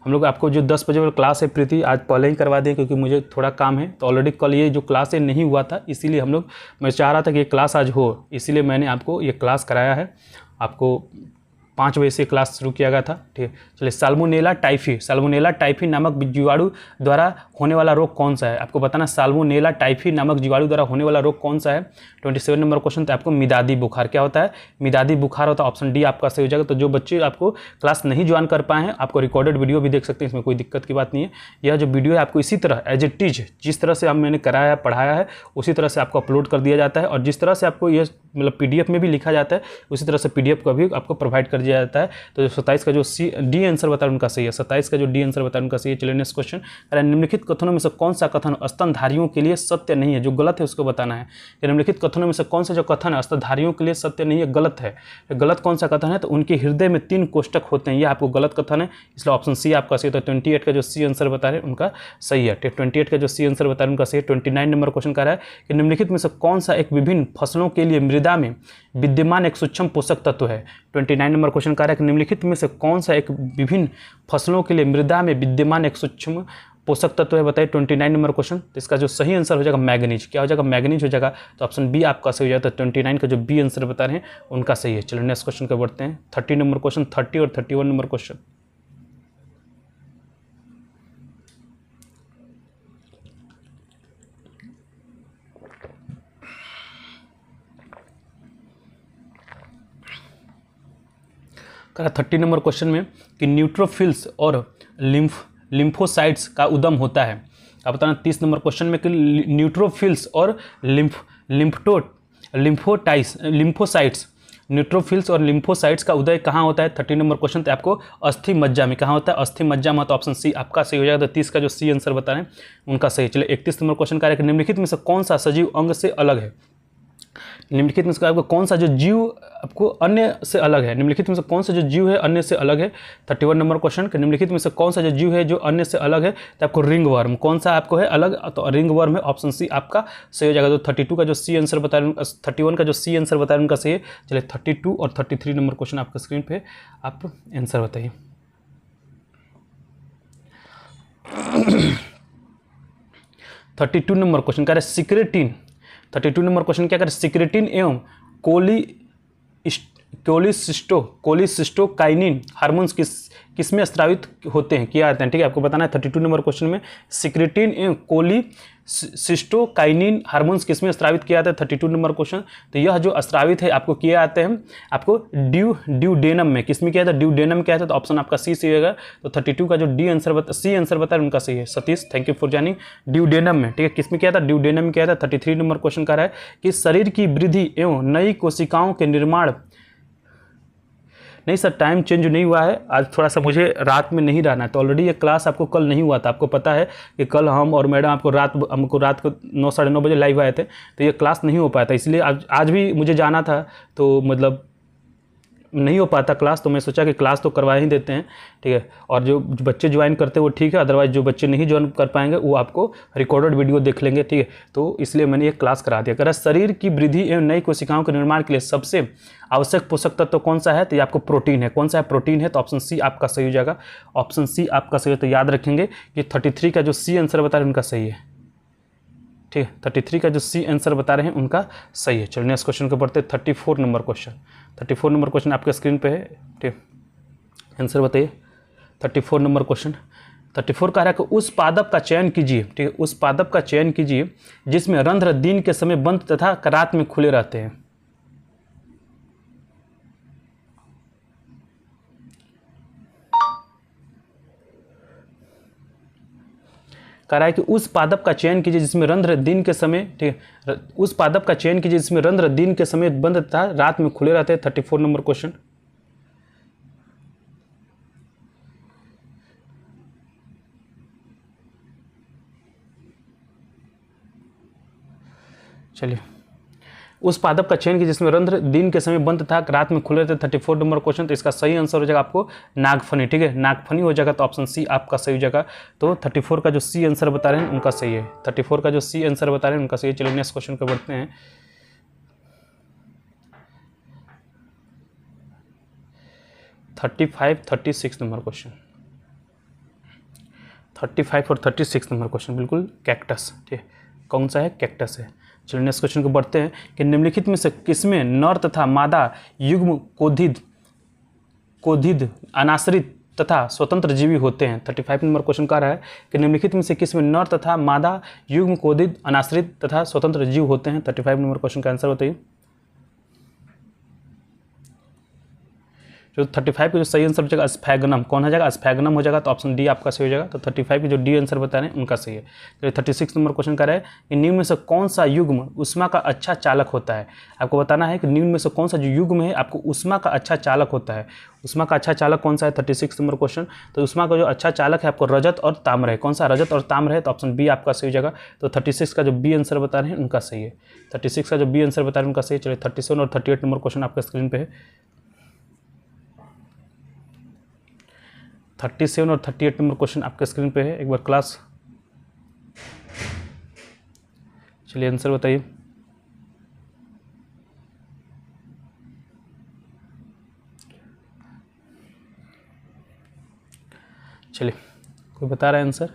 हम लोग आपको जो 10 बजे वाला क्लास है प्रीति आज पहले ही करवा दें क्योंकि मुझे थोड़ा काम है। तो ऑलरेडी कल ये जो क्लास है नहीं हुआ था, इसीलिए मैं चाह रहा था कि ये क्लास आज हो, इसीलिए मैंने आपको ये क्लास कराया है। आपको 5 बजे से क्लास शुरू किया गया था। ठीक है, चलिए साल्मोनेला टाइफी नामक जीवाणु द्वारा होने वाला रोग कौन सा है, आपको बताना। साल्मोनेला टाइफी नामक जीवाणु द्वारा होने वाला रोग कौन सा है। 27 नंबर क्वेश्चन, तो आपको मियादी बुखार। क्या होता है, मियादी बुखार होता है। ऑप्शन डी आपका सही हो जाएगा। तो जो बच्चे आपको क्लास नहीं ज्वाइन कर पाए हैं, आपको रिकॉर्डेड वीडियो भी देख सकते हैं, इसमें कोई दिक्कत की बात नहीं है। यह जो वीडियो है आपको इसी तरह एज इट इज जिस तरह से मैंने कराया पढ़ाया है उसी तरह से आपको अपलोड कर दिया जाता है, और जिस तरह से आपको यह मतलब PDF में भी लिखा जाता है उसी तरह से PDF का भी आपको प्रोवाइड कर दिया जाता है। तो 27 का जो डी आंसर बताया उनका सही है। 27 का जो डी आंसर बताया उनका सही है। चलिए नेक्स्ट क्वेश्चन, निम्नलिखित कथनों में से कौन सा कथन स्तनधारियों के लिए सत्य नहीं है, जो गलत है उसको बताना है। निम्नलिखित कथनों में से कौन सा जो कथन है स्तनधारियों के लिए सत्य नहीं है, गलत है। गलत कौन सा कथन है, तो उनके हृदय में 3 कोष्ठक होते हैं, ये आपको गलत कथन है, इसलिए ऑप्शन सी आपका सही है। तो 28 का जो सी आंसर बता रहे हैं उनका सही है। 28 का जो सी आंसर बता रहे हैं उनका सही है। 29 नंबर क्वेश्चन कह रहा है कि निम्नलिखित में से कौन सा एक विभिन्न फसलों के लिए मृदा में विद्यमान एक सूक्ष्म पोषक तत्व है। 29 नंबर क्वेश्चन कह रहा है कि निम्नलिखित में से कौन सा एक विभिन्न फसलों के लिए मृदा में विद्यमान एक सूक्ष्म पोषक तत्व है, बताइए। 29 नंबर क्वेश्चन, तो इसका जो सही आंसर हो जाएगा मैग्नीज। क्या हो जाएगा, मैग्नीज हो जाएगा। तो ऑप्शन बी आपका सही हो जाएगा। तो 29 का जो बी आंसर बता रहे हैं उनका सही है। चलो नेक्स्ट क्वेश्चन को बढ़ते हैं। 30 नंबर क्वेश्चन, 30 और 31 नंबर क्वेश्चन। कह रहा 30 नंबर क्वेश्चन में कि न्यूट्रोफिल्स और लिम्फोसाइट्स का उद्गम होता है। आप बताना 30 नंबर क्वेश्चन में कि न्यूट्रोफिल्स और लिम्फोसाइट्स न्यूट्रोफिल्स और लिम्फोसाइट्स का उदय कहाँ होता है। 30 नंबर क्वेश्चन, तो आपको अस्थि मज्जा में। कहाँ होता है, अस्थि मज्जा में। तो ऑप्शन सी आपका सही हो जाएगा। तो 30 का जो सी आंसर बता रहे हैं उनका सही। चलिए 31 नंबर क्वेश्चन का निम्नलिखित में से कौन सा सजीव अंग से अलग है। निम्नलिखित में से आपको कौन सा जो जीव आपको अन्य से अलग है। निम्नलिखित में से कौन सा जो जीव है अन्य से अलग है। 31 नंबर क्वेश्चन के निम्नलिखित में से कौन सा जो जीव है जो अन्य से अलग है, तो आपको रिंग वर्म। कौन सा आपको है अलग, तो रिंग वर्म है। ऑप्शन सी आपका सही हो जाएगा। तो 32 का जो सी आंसर बता रहे हैं, 31 का जो सी आंसर बता रहे हैं उनका सही है। चलिए 32 और 33 नंबर क्वेश्चन आपका स्क्रीन पे, आप आंसर बताइए। 32 नंबर क्वेश्चन कह रहे हैं सिक्रेटिन। 32 नंबर क्वेश्चन क्या करें, सिक्रेटिन एवं कोलिसिस्टोकाइनिन हार्मोन्स किस में स्रावित होते हैं, किया जाते हैं। ठीक है, आपको बताना है 32 नंबर क्वेश्चन में सिक्रेटिन एवं कोलिसिस्टोकाइनिन हार्मोन्स किस में स्रावित किया जाता है। 32 नंबर क्वेश्चन, तो यह जो स्रावित है आपको किए जाते हैं आपको ड्यूडेनम में। किस में किया जाता है, ड्यूडेनम किया जाता है। तो ऑप्शन आपका सी सही होगा। तो 32 का जो सी आंसर बता रहे उनका सही है। Satish, thank you for joining. Duodenum में, ठीक है, किस में किया था, ड्यूडेनम में किया था। 33 नंबर क्वेश्चन का रहा है कि शरीर की वृद्धि एवं नई कोशिकाओं के निर्माण। नहीं सर, टाइम चेंज नहीं हुआ है, आज थोड़ा सा मुझे रात में नहीं रहना है। तो ऑलरेडी ये क्लास आपको कल नहीं हुआ था। आपको पता है कि कल हम और मैडम हमको रात को 9 साढ़े 9 बजे लाइव आए थे, तो ये क्लास नहीं हो पाया था। इसलिए आज भी मुझे जाना था, तो मतलब नहीं हो पाता क्लास, तो मैं सोचा कि क्लास तो करवा ही देते हैं। ठीक है, और जो बच्चे ज्वाइन करते हैं वो ठीक है, अदरवाइज जो बच्चे नहीं ज्वाइन कर पाएंगे वो आपको रिकॉर्डेड वीडियो देख लेंगे। ठीक है, तो इसलिए मैंने ये क्लास करा दिया। कह शरीर की वृद्धि एवं नई कोशिकाओं के निर्माण के लिए सबसे आवश्यक पोषक तत्व तो कौन सा है, तो ये आपको प्रोटीन है। कौन सा है, प्रोटीन है। तो ऑप्शन सी आपका सही हो जाएगा। ऑप्शन सी आपका सही है। तो याद रखेंगे कि 33 का जो सी आंसर बता रहे हैं उनका सही है। ठीक है, 33 का जो सी आंसर बता रहे हैं उनका सही है। चलिए नेक्स्ट क्वेश्चन को पढ़ते हैं। 34 नंबर क्वेश्चन। 34 नंबर क्वेश्चन आपके स्क्रीन पे है। ठीक, आंसर बताइए। 34 नंबर क्वेश्चन। 34 कह रहा है कि उस पादप का चयन कीजिए। ठीक है, उस पादप का चयन कीजिए जिसमें रंध्र दिन के समय बंद तथा रात में खुले रहते हैं। कह रहा है कि उस पादप का चयन कीजिए जिसमें रंध्र दिन के समय, ठीक है, उस पादप का चयन कीजिए जिसमें रंध्र दिन के समय बंद तथा रात में खुले रहते हैं। 34 नंबर क्वेश्चन। चलिए, उस पादप का चयन कीजिए जिसमें रंध्र दिन के समय बंद था रात में खुले रहते। 34 नंबर क्वेश्चन। तो इसका सही आंसर हो जाएगा आपको नागफनी। ठीक है, नागफनी हो जाएगा। तो ऑप्शन सी आपका सही हो जाएगा। तो 34 का जो सी आंसर बता रहे हैं उनका सही है। 34 का जो सी आंसर बता रहे हैं उनका सही है। चलिए नेक्स्ट क्वेश्चन पर बढ़ते हैं। 36 नंबर क्वेश्चन। 35 और 36 नंबर क्वेश्चन बिल्कुल कैक्टस। ठीक है, कौन सा है, कैक्टस है। चलिए नेक्स्ट क्वेश्चन को बढ़ते हैं कि निम्नलिखित में से किसमें नर तथा मादा युग्म कोधिद कोधिद, अनाश्रित तथा स्वतंत्र जीवी होते हैं। 35 नंबर क्वेश्चन कह रहा है कि निम्नलिखित में से किसमें नर तथा मादा युग्म कोधिद, अनाश्रित तथा स्वतंत्र जीव होते हैं। 35 नंबर क्वेश्चन का आंसर बताइए। जो 35 का जो सही आंसर हो जाएगा स्फैगनम, कौन हो जाएगा? स्फैगनम हो जाएगा, तो ऑप्शन डी आपका सही हो जाएगा। तो 35 के जो डी आंसर बता रहे हैं उनका सही है। तो 36 नंबर क्वेश्चन कर रहा है कि निम्न में से कौन सा युग्म ऊष्मा का अच्छा चालक होता है। आपको बताना है कि निम्न में से कौन सा जो युग्म है आपको ऊष्मा का अच्छा चालक होता है। ऊष्मा का अच्छा चालक कौन सा है? 36 नंबर क्वेश्चन। तो ऊष्मा का जो अच्छा चालक है आपको रजत और ताम्र है। कौन सा? रजत और ताम्र है, तो ऑप्शन बी आपका सही हो जाएगा। तो 36 का जो बी आंसर बता रहे हैं उनका सही है। 36 का जो बी आंसर बता रहे हैं उनका सही है। चलिए 37 और 38 नंबर क्वेश्चन आपका स्क्रीन पे है। 37 और 38 नंबर क्वेश्चन आपके स्क्रीन पे है। एक बार क्लास, चलिए आंसर बताइए। चलिए कोई बता रहा है आंसर?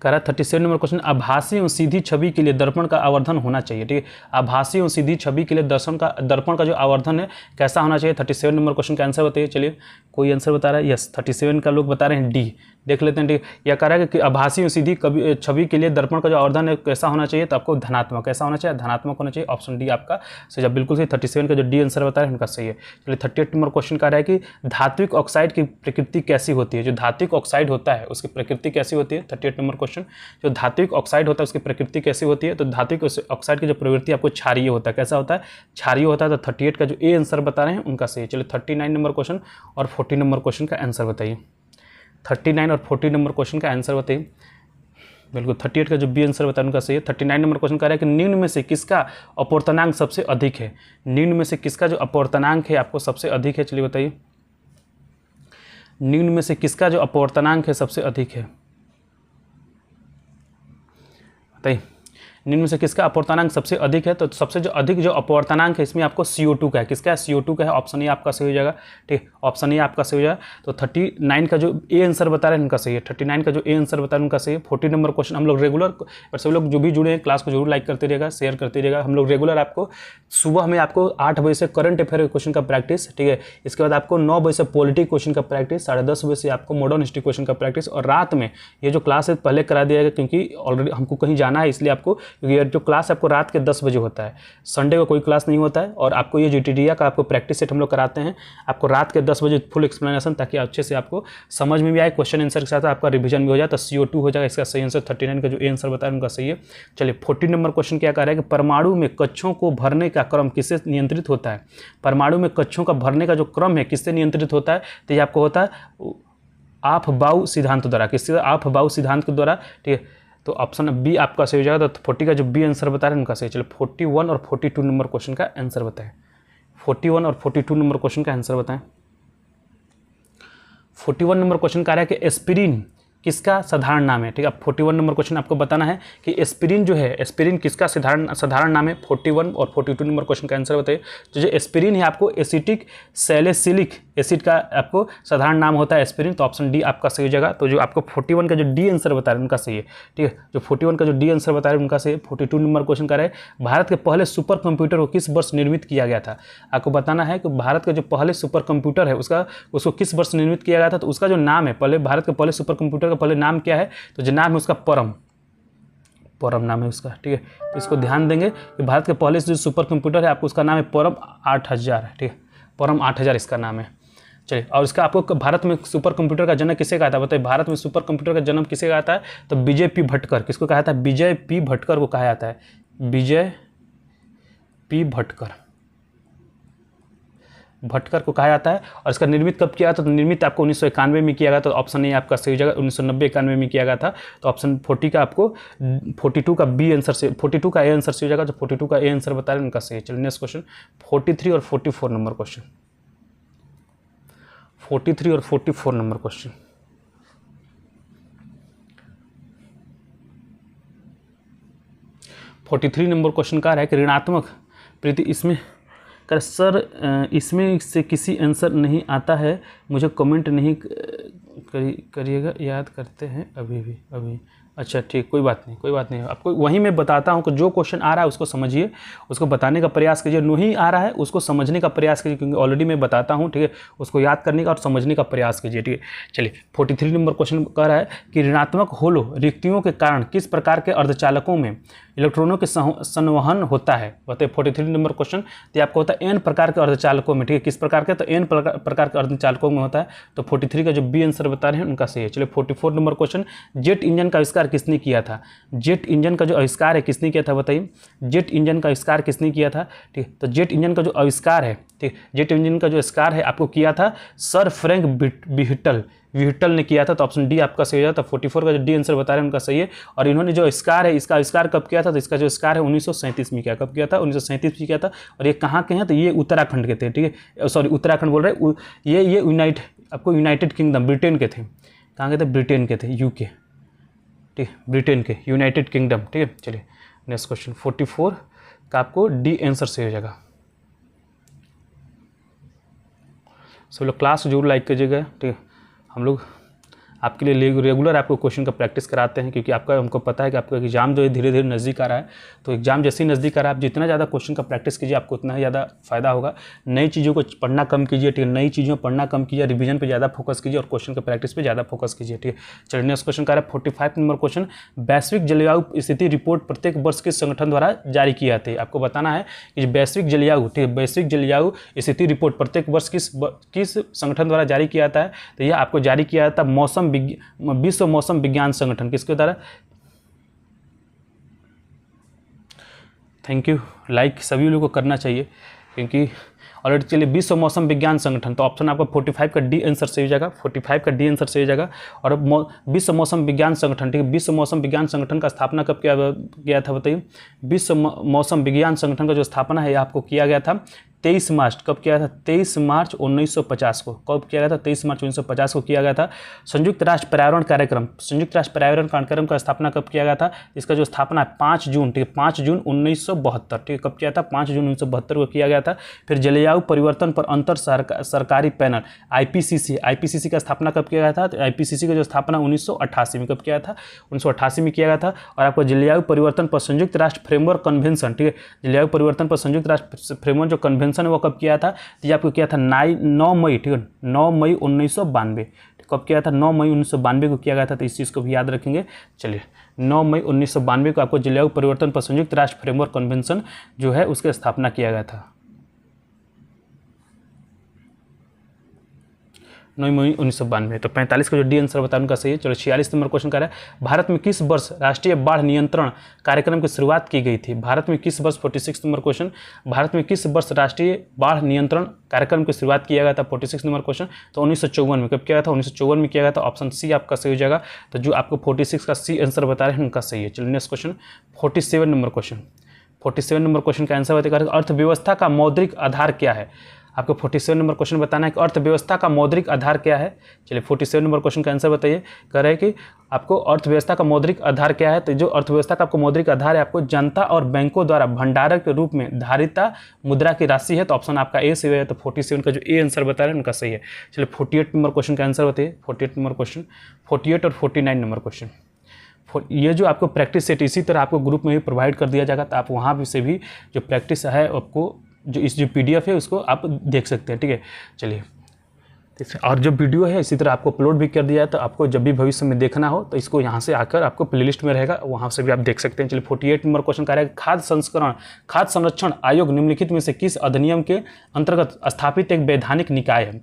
कह रहा है 37 नंबर क्वेश्चन, आभासी एवं सीधी छवि के लिए दर्पण का आवर्धन होना चाहिए। ठीक है, आभासी एवं सीधी छवि के लिए दर्पण का जो आवर्धन है कैसा होना चाहिए? 37 नंबर क्वेश्चन का आंसर बताइए। चलिए कोई आंसर बता रहा है? यस, 37 का लोग बता रहे हैं डी। देख लेते हैं। ठीक, यह कह रहा है कि आभासी एवं सीधी छवि के लिए दर्पण का जो आवर्धन है कैसा होना चाहिए? तो आपको धनात्मक, कैसा होना चाहिए? धनात्मक होना चाहिए। ऑप्शन डी आपका सही है, बिल्कुल सही। 37 का जो डी आंसर बता रहे हैं उनका सही है। चलिए 38 नंबर क्वेश्चन कह रहा है कि धात्विक ऑक्साइड की प्रकृति कैसी होती है। जो धात्विक ऑक्साइड होता है उसकी प्रकृति कैसी होती है? 38 नंबर क्वेश्चन, जो धात्विक ऑक्साइड होता है उसकी प्रकृति कैसी होती है? तो धात्विक ऑक्साइड की जो प्रवृत्ति आपको क्षारीय होता है। कैसा होता है? क्षारीय होता है। तो 38 का जो ए आंसर बता रहे हैं उनका सही है। चलिए 39 नंबर क्वेश्चन और 40 नंबर क्वेश्चन का आंसर बताइए। 39 और 40 नंबर क्वेश्चन का आंसर बताइए। बिल्कुल 38 का जो बी आंसर बता रहे हैं उनका सही है। 39 नंबर क्वेश्चन कह रहा है कि निम्न में से किसका अपवर्तनांक सबसे अधिक है। निम्न में से किसका जो अपवर्तनांक है आपको सबसे अधिक है? चलिए बताइए, निम्न में से किसका जो अपवर्तनांक है सबसे अधिक है? बताइए, निम्न में से किसका अपवर्तनांक सबसे अधिक है? तो सबसे जो अधिक जो अपवर्तनांक है इसमें आपको CO2 का है। किसका है? CO2 का है। ऑप्शन ए आपका सही हो जाएगा। ठीक, ऑप्शन ए आपका सही हो जाएगा। तो 39 का जो ए आंसर बता रहे हैं उनका सही है। 39 का जो ए आंसर बता रहे हैं उनका सही है। 40 नंबर क्वेश्चन हम लोग रेगुलर, और सभी लोग जो भी जुड़े हैं क्लास को जरूर लाइक करते रहिएगा, शेयर करते रहिएगा। हम लोग रेगुलर आपको सुबह में आपको 8 बजे से करंट अफेयर क्वेश्चन का प्रैक्टिस, ठीक है, इसके बाद आपको 9 बजे से पॉलिटी क्वेश्चन का प्रैक्टिस, 10:30 बजे से आपको मॉडर्न हिस्ट्री क्वेश्चन का प्रैक्टिस, और रात में ये जो क्लास है पहले करा दिया जाएगा क्योंकि ऑलरेडी हमको कहीं जाना है, इसलिए आपको, क्योंकि ये जो क्लास आपको रात के 10 बजे होता है, संडे को कोई क्लास नहीं होता है। और आपको ये जीटीडीए का आपको प्रैक्टिस सेट हम लोग कराते हैं आपको रात के 10 बजे फुल एक्सप्लेनेशन, ताकि अच्छे से आपको समझ में भी आए, क्वेश्चन आंसर के साथ आपका रिवीजन भी हो जाए। तो CO2 हो जाएगा इसका सही आंसर। 39 का जो ए आंसर बताया उनका सही है। चलिए 40 नंबर क्वेश्चन क्या कह रहा है कि परमाणु में कक्षों को भरने का क्रम किससे नियंत्रित होता है। परमाणु में कक्षों का भरने का जो क्रम है किससे नियंत्रित होता है? तो ये आपको होता है आफ-बाउ सिद्धांत द्वारा। किससे? आफ-बाउ सिद्धांत के द्वारा। ठीक है, तो ऑप्शन बी आपका सही हो जाएगा। तो 40 का जो बी आंसर बता रहे हैं उनका सही। चलो 41 और 42 नंबर क्वेश्चन का आंसर बताएं। 41 और 42 नंबर क्वेश्चन का आंसर बताएं। 41 नंबर क्वेश्चन कह रहा है कि एस्पिरिन किसका साधारण नाम है। ठीक है, 41 नंबर क्वेश्चन आपको बताना है कि एस्पिरिन जो है, एस्पिरिन किसका साधारण नाम है। 41 और 42 नंबर क्वेश्चन का आंसर बताइए। तो जो एस्पिरिन है आपको एसिटिक सैलिसिलिक एसिड का आपको साधारण नाम होता है एस्पिरिन। तो ऑप्शन डी आपका सही हो जाएगा। तो जो आपको 41 का जो डी आंसर बता रहे हैं उनका सही है। ठीक है, जो 41 का जो डी आंसर बता रहे हैं उनका सही है। 42 नंबर क्वेश्चन कह रहे हैं भारत के पहले सुपर कंप्यूटर को किस वर्ष निर्मित किया गया था। आपको बताना है कि भारत का जो पहले सुपर कंप्यूटर है उसको किस वर्ष निर्मित किया गया था। तो उसका जो नाम है, पहले भारत के पहले सुपर कंप्यूटर का पहले नाम क्या है? तो जो नाम है उसका परम नाम है उसका। ठीक है, तो इसको ध्यान देंगे कि भारत के पहले जो सुपर कंप्यूटर है आपको उसका नाम है परम 8000 है। ठीक है, परम 8000 इसका नाम है। चलिए, और इसका आपको भारत में सुपर कंप्यूटर का जन्म किसे कहा था? बताइए, भारत में सुपर कंप्यूटर का जन्म किसे कहा था? तो विजय पी भटकर। किसको कहा था? विजय पी भटकर को कहा जाता है। विजय पी भटकर को कहा जाता है। और इसका निर्मित कब किया था? तो निर्मित आपको 1991 में किया गया। तो ऑप्शन ए आपका सही जगह 1990-91 में किया गया था। तो ऑप्शन 40 का आपको 42 का बी आंसर से 42 का ए आंसर से हो जाएगा। तो 42 का ए आंसर बता रहे हैं उनका सही है। चलिए नेक्स्ट क्वेश्चन 43 और 44 नंबर क्वेश्चन। 43 और 44 नंबर क्वेश्चन। नंबर क्वेश्चन का है कि ऋणात्मक प्रीति इसमें कर सर इसमें से किसी आंसर नहीं आता है, मुझे कमेंट नहीं करिएगा, याद करते हैं अभी अच्छा ठीक, कोई बात नहीं, कोई बात नहीं, आपको वहीं मैं बताता हूँ कि जो क्वेश्चन आ रहा है उसको समझिए, उसको बताने का प्रयास कीजिए, नहीं आ रहा है उसको समझने का प्रयास कीजिए, क्योंकि ऑलरेडी मैं बताता हूँ, ठीक है, उसको याद करने का और समझने का प्रयास कीजिए, ठीक है। चलिए 43 नंबर क्वेश्चन कह रहा है कि ऋणात्मक होलो रिक्तियों के कारण किस प्रकार के अर्धचालकों में इलेक्ट्रॉनों के संवहन होता है, बताइए। 43 नंबर क्वेश्चन तो आपको होता है एन प्रकार के अर्धचालकों में, ठीक है, किस प्रकार के, तो एन प्रकार के अर्धचालकों में होता है, तो 43 का जो बी आंसर बता रहे हैं उनका सही है। चलिए 44 नंबर क्वेश्चन, जेट इंजन का आविष्कार किसने किया था? जेट इंजन का जो आविष्कार है किसने किया था, बताइए। जेट इंजन का आविष्कार किसने किया था, ठीक, तो जेट इंजन का जो आविष्कार है, ठीक, जेट इंजन का जो आविष्कार है आपको किया था सर फ्रैंक व्हिटल ने किया था, तो ऑप्शन डी आपका सही हो जाता है। 44 का जो डी आंसर बता रहे हैं उनका सही है। और इन्होंने जो आविष्कार है, इसका आविष्कार कब किया था, तो इसका जो आविष्कार है 1937 में किया, कब किया था, 1937 में किया था। और ये कहाँ के हैं, तो ये उत्तराखंड के थे, ठीक है, सॉरी उत्तराखंड बोल रहे, ये आपको यूनाइटेड किंगडम ब्रिटेन के थे, कहाँ के थे, ब्रिटेन के थे, यूके, ठीक है, ब्रिटेन के, यूनाइटेड किंगडम, ठीक है। चलिए नेक्स्ट क्वेश्चन 44 का आपको डी आंसर सही हो जाएगा। सब लोग क्लास जरूर लाइक कीजिएगा, ठीक है। हम लोग आपके लिए रेगुलर आपको क्वेश्चन का प्रैक्टिस कराते हैं, क्योंकि आपका हमको पता है कि आपका एग्जाम जो है धीरे धीरे नज़दीक आ रहा है। तो एग्जाम जैसे ही नज़दीक आ रहा है, आप जितना ज़्यादा क्वेश्चन का प्रैक्टिस कीजिए आपको उतना ही ज़्यादा फायदा होगा। नई चीज़ों को पढ़ना कम कीजिए, ठीक है, नई चीज़ों को पढ़ना कम कीजिए, रिवीजन पे ज़्यादा फोकस कीजिए और क्वेश्चन का प्रैक्टिस पे ज़्यादा फोकस कीजिए, ठीक है। चलिए नेक्स्ट क्वेश्चन का है 45 नंबर क्वेश्चन, वैश्विक जलवायु स्थिति रिपोर्ट प्रत्येक वर्ष किस संगठन द्वारा जारी की जाती है? आपको बताना है कि वैश्विक जलवायु, ठीक है, वैश्विक जलवायु स्थिति रिपोर्ट प्रत्येक वर्ष किस संगठन द्वारा जारी किया जाता है? तो यह आपको जारी किया जाता है विश्व मौसम विज्ञान संगठन, किसके द्वारा? थैंक यू, लाइक सभी लोगों को करना चाहिए, क्योंकि ऑलरेडी। चलिए विश्व मौसम विज्ञान संगठन, तो ऑप्शन आपका 45 का डी आंसर सही हो जाएगा, 45 का डी आंसर सही हो जाएगा। और विश्व मौसम विज्ञान संगठन, ठीक है, विश्व मौसम विज्ञान संगठन का स्थापना कब किया गया था, बताइए। विश्व मौसम विज्ञान संगठन का जो स्थापना है आपको किया गया था 23 मार्च, कब किया था, 23 मार्च 1950 को, कब किया गया था, 23 मार्च 1950 को किया गया था। संयुक्त राष्ट्र पर्यावरण कार्यक्रम, संयुक्त राष्ट्र पर्यावरण कार्यक्रम का स्थापना कब किया गया था? इसका जो स्थापना है 5 जून, ठीक है, 5 जून 1972, ठीक है, कब किया था, 5 जून 1972 को किया गया था। फिर जलवायु परिवर्तन पर अंतर सरकारी पैनल आईपीसीसी का स्थापना कब किया गया था? तो आईपीसीसी का जो स्थापना 1988 में कब किया था, 1988 में किया गया था। और आपको जलवायु परिवर्तन पर संयुक्त राष्ट्र फ्रेमवर्क कन्वेंशन, ठीक है, जलवायु परिवर्तन पर संयुक्त राष्ट्र फ्रेमवर्क जो कन्वेंशन वो कब किया था? तो ये आपको किया था 9 मई, ठीक है, 9 मई 1992, कब किया था, 9 मई 1992 को किया गया था। तो इस चीज़ को भी याद रखेंगे। चलिए 9 मई 1992 को आपको जलवायु परिवर्तन पर संयुक्त राष्ट्र फ्रेमवर्क कन्वेंशन जो है उसकी स्थापना किया गया था, 9 मई 1992। तो 45 का जो डी आंसर बताया उनका सही है। चलो 46 नंबर क्वेश्चन कर रहा है, भारत में किस वर्ष राष्ट्रीय बाढ़ नियंत्रण कार्यक्रम की शुरुआत की गई थी? भारत में किस वर्ष, 46 नंबर क्वेश्चन, भारत में किस वर्ष राष्ट्रीय बाढ़ नियंत्रण कार्यक्रम की शुरुआत किया गया था? 46 नंबर क्वेश्चन, तो 1954 में, कब किया गया था, 1954 में किया गया था। ऑप्शन सी आपका सही हो जाएगा। तो जो आपको 46 का सी आंसर बता रहे हैं उनका सही है। चलिए next question 47 number question, 47 number question का आंसर बताइए, अर्थव्यवस्था का मौद्रिक आधार क्या है? आपको 47 नंबर क्वेश्चन बताना है कि अर्थव्यवस्था का मौद्रिक आधार क्या है। चलिए 47 नंबर क्वेश्चन का आंसर बताइए। कह रहे हैं कि आपको अर्थव्यवस्था का मौद्रिक आधार क्या है? तो जो अर्थव्यवस्था का आपको मौद्रिक आधार है, आपको जनता और बैंकों द्वारा भंडारक के रूप में धारिता मुद्रा की राशि है। तो ऑप्शन आपका ए सही है। तो 47 का जो ए आंसर बता रहे हैं उनका सही है। चलिए 48 नंबर क्वेश्चन का आंसर बताइए। 48 नंबर क्वेश्चन, 48 और 49 नंबर क्वेश्चन, ये जो आपको प्रैक्टिस सेट इसी तरह आपको ग्रुप में भी प्रोवाइड कर दिया जाएगा। तो आप वहाँ भी से भी जो प्रैक्टिस है आपको जो पीडीएफ है उसको आप देख सकते हैं, ठीक है। चलिए, और जो वीडियो है इसी तरह आपको अपलोड भी कर दिया है। तो आपको जब भी भविष्य में देखना हो तो इसको यहाँ से आकर आपको प्लेलिस्ट में रहेगा, वहाँ से भी आप देख सकते हैं। चलिए 48 नंबर क्वेश्चन का है, खाद्य संरक्षण आयोग निम्नलिखित में से किस अधिनियम के अंतर्गत स्थापित एक वैधानिक निकाय है?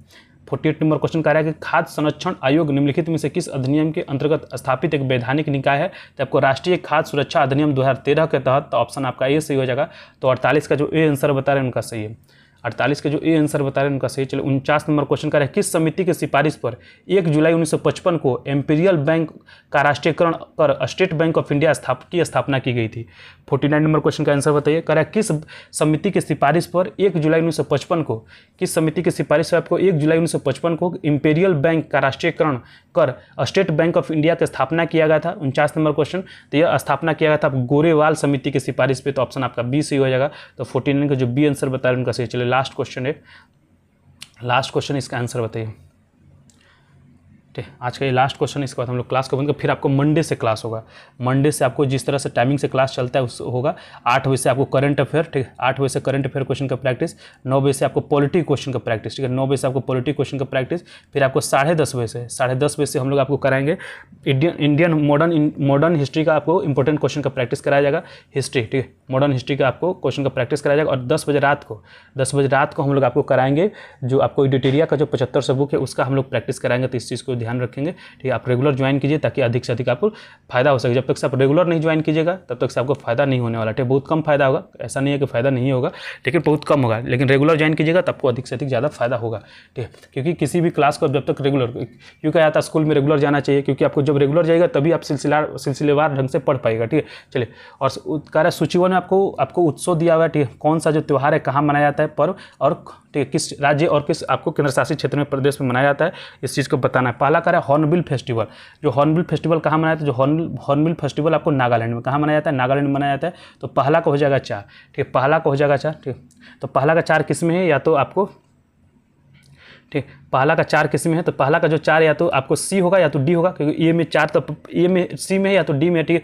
48 नंबर क्वेश्चन कह रहा है कि खाद्य संरक्षण आयोग निम्नलिखित में से किस अधिनियम के अंतर्गत स्थापित एक वैधानिक निकाय है? तो आपको राष्ट्रीय खाद्य सुरक्षा अधिनियम 2013 के तहत, तो ऑप्शन आपका ए सही हो जाएगा। तो 48 का जो ए आंसर बता रहे हैं उनका सही है। 48 के जो ए आंसर बता रहे हैं उनका सही। चलो 49 नंबर क्वेश्चन का है, किस समिति की सिफारिश पर 1 जुलाई 1955 को इंपीरियल बैंक का राष्ट्रीयकरण कर स्टेट बैंक ऑफ इंडिया की स्थापना की गई थी? 49 नंबर क्वेश्चन का आंसर बताइए। कह रहा है किस समिति की सिफारिश पर 1 जुलाई 1955 को, किस समिति की सिफारिश पर आपको 1 जुलाई 1955 को इंपीरियल बैंक का राष्ट्रीयकरण कर स्टेट बैंक ऑफ इंडिया की स्थापना किया गया था? 49 नंबर क्वेश्चन, तो यह स्थापना किया गया था गोरेवाल समिति की सिफारिश पे। तो ऑप्शन आपका बी सही हो जाएगा। तो 49 का जो बी आंसर बता रहे हैं उनका सही। चलिए लास्ट क्वेश्चन है, लास्ट क्वेश्चन, इसका आंसर बताइए, ठीक है, आज का ये लास्ट क्वेश्चन, इसके बाद हम लोग क्लास को बंद कर, फिर आपको मंडे से क्लास होगा। मंडे से आपको जिस तरह से टाइमिंग से क्लास चलता है उस होगा 8 बजे से आपको करंट अफेयर, ठीक है, 8 बजे से करंट अफेयर क्वेश्चन का प्रैक्टिस, 9 बजे से आपको पॉलिटी क्वेश्चन का प्रैक्टिस, ठीक है, 9 बजे से आपको पॉलिटी क्वेश्चन का प्रैक्टिस, फिर आपको 10:30 बजे से हम लोग आपको कराएंगे इंडियन मॉडर्न हिस्ट्री का आपको इंपॉर्टेंट क्वेश्चन का प्रैक्टिस कराया जाएगा, हिस्ट्री, ठीक है, मॉडर्न हिस्ट्री का आपको क्वेश्चन का प्रैक्टिस कराया जाएगा। और 10 बजे रात को हम लोग आपको कराएंगे जो आपको एडिटोरिया का जो 75 बुक है उसका हम लोग प्रैक्टिस कराएंगे। तो इस चीज़ को ध्यान रखेंगे, ठीक है। आप रेगुलर ज्वाइन कीजिए ताकि अधिक से अधिक आपको फायदा हो सके। जब तक से आप रेगुलर नहीं ज्वाइन कीजिएगा तब तक से आपको फायदा नहीं होने वाला, ठीक है। बहुत कम फायदा होगा, ऐसा नहीं है कि फायदा नहीं होगा, लेकिन बहुत कम होगा। लेकिन रेगुलर ज्वाइन कीजिएगा तो आपको अधिक से अधिक ज़्यादा फायदा होगा, ठीक है। क्योंकि किसी भी क्लास को जब तक रेगुलर, क्यों कहा जाता है स्कूल में रेगुलर जाना चाहिए, क्योंकि आपको जब रेगुलर जाएगा तभी आप सिलसिलेवार ढंग से पढ़ पाएगा, ठीक है। चलिए, और कह रहा है सूची 1 में आपको उत्सव दिया हुआ है, ठीक है। कौन सा जो त्यौहार है, कहाँ मनाया जाता है पर्व, और ठीक है किस राज्य और किस आपको केंद्र शासित क्षेत्र में प्रदेश में मनाया जाता है, इस चीज़ को बताना है। पहला कह रहा है हॉर्नबिल फेस्टिवल। जो हॉर्नबिल फेस्टिवल कहाँ मनाया जाता है, जो हॉर्नबिल फेस्टिवल आपको नागालैंड में, कहाँ मनाया जाता है, नागालैंड में मनाया जाता है। तो पहला का हो जाएगा 4, ठीक है, पहला का हो जाएगा 4, ठीक। तो पहला का 4 किस में है, या तो आपको, ठीक, पहला का 4 किस में है, तो पहला का जो 4 या तो आपको सी होगा या तो डी होगा, क्योंकि ए में 4 तो ए में सी में है या तो डी में, ठीक है।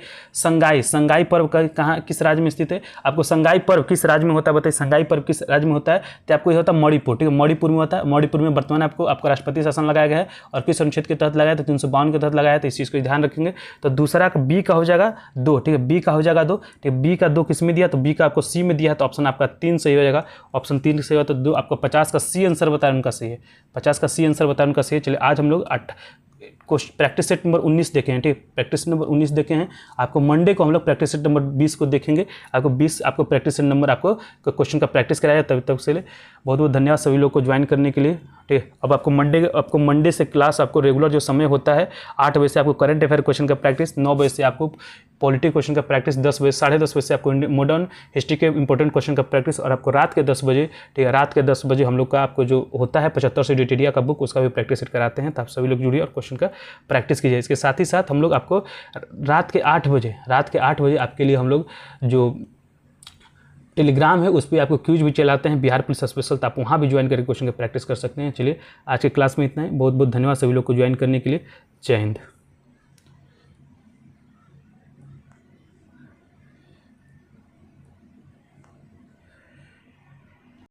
संगाई पर्व कहाँ किस राज्य में स्थित है, आपको संगाई पर्व किस राज्य में होता है बताइए, संगाई पर्व किस राज्य में होता है, तो आपको ये होता है मणिपुर, ठीक है, मणिपुर में होता है। मणिपुर में वर्तमान आपका राष्ट्रपति शासन लगाया गया है, और किस अनुच्छेद के तहत लगाया, तो 352 के तहत लगाया, तो इस चीज़ को ध्यान रखेंगे। तो दूसरा का बी का हो जाएगा 2, ठीक है, बी का हो जाएगा 2, ठीक है। बी का 2 किस में दिया, तो बी का आपको सी में दिया है, तो ऑप्शन आपका 3 सही हो जाएगा। ऑप्शन 3 सही होगा, तो 2 आपको 50 का सी आंसर बताया उनका सही है, 50 का सी आंसर बताया उनका सही है। चलिए, आज हम लोग प्रैक्टिस सेट नंबर 19 देखे हैं, ठीक, प्रैक्टिस नंबर 19 देखे हैं। आपको मंडे को हम लोग प्रैक्टिस सेट नंबर 20 को देखेंगे। आपको प्रैक्टिस सेट नंबर आपको क्वेश्चन का प्रैक्टिस कराया तब तक से बहुत बहुत धन्यवाद सभी लोग को ज्वाइन करने के लिए, ठीक है। अब आपको मंडे से क्लास, आपको रेगुलर जो समय होता है 8 बजे से आपको करंट अफेयर क्वेश्चन का प्रैक्टिस, 9 बजे से आपको पॉलिटी क्वेश्चन का प्रैक्टिस, 10 बजे 10:30 बजे से आपको मॉडर्न हिस्ट्री के इंपॉर्टेंट क्वेश्चन का प्रैक्टिस, और आपको रात के 10 बजे, ठीक है, रात के 10 बजे हम लोग का आपको जो होता है 75 से एडिटोरिया का बुक, उसका भी प्रैक्टिस सेट कराते हैं। तो आप सभी लोग जुड़िए और क्वेश्चन का प्रैक्टिस कीजिए। इसके साथ ही साथ हम लोग आपको रात के 8 बजे आपके लिए हम लोग जो टेलीग्राम है उस पर आपको क्यूज भी चलाते हैं, बिहार पुलिस स्पेशल, तो आप वहाँ भी ज्वाइन करके क्वेश्चन की प्रैक्टिस कर सकते हैं। चलिए, आज के क्लास में इतना ही। बहुत बहुत धन्यवाद सभी लोग को ज्वाइन करने के लिए। जय हिंद।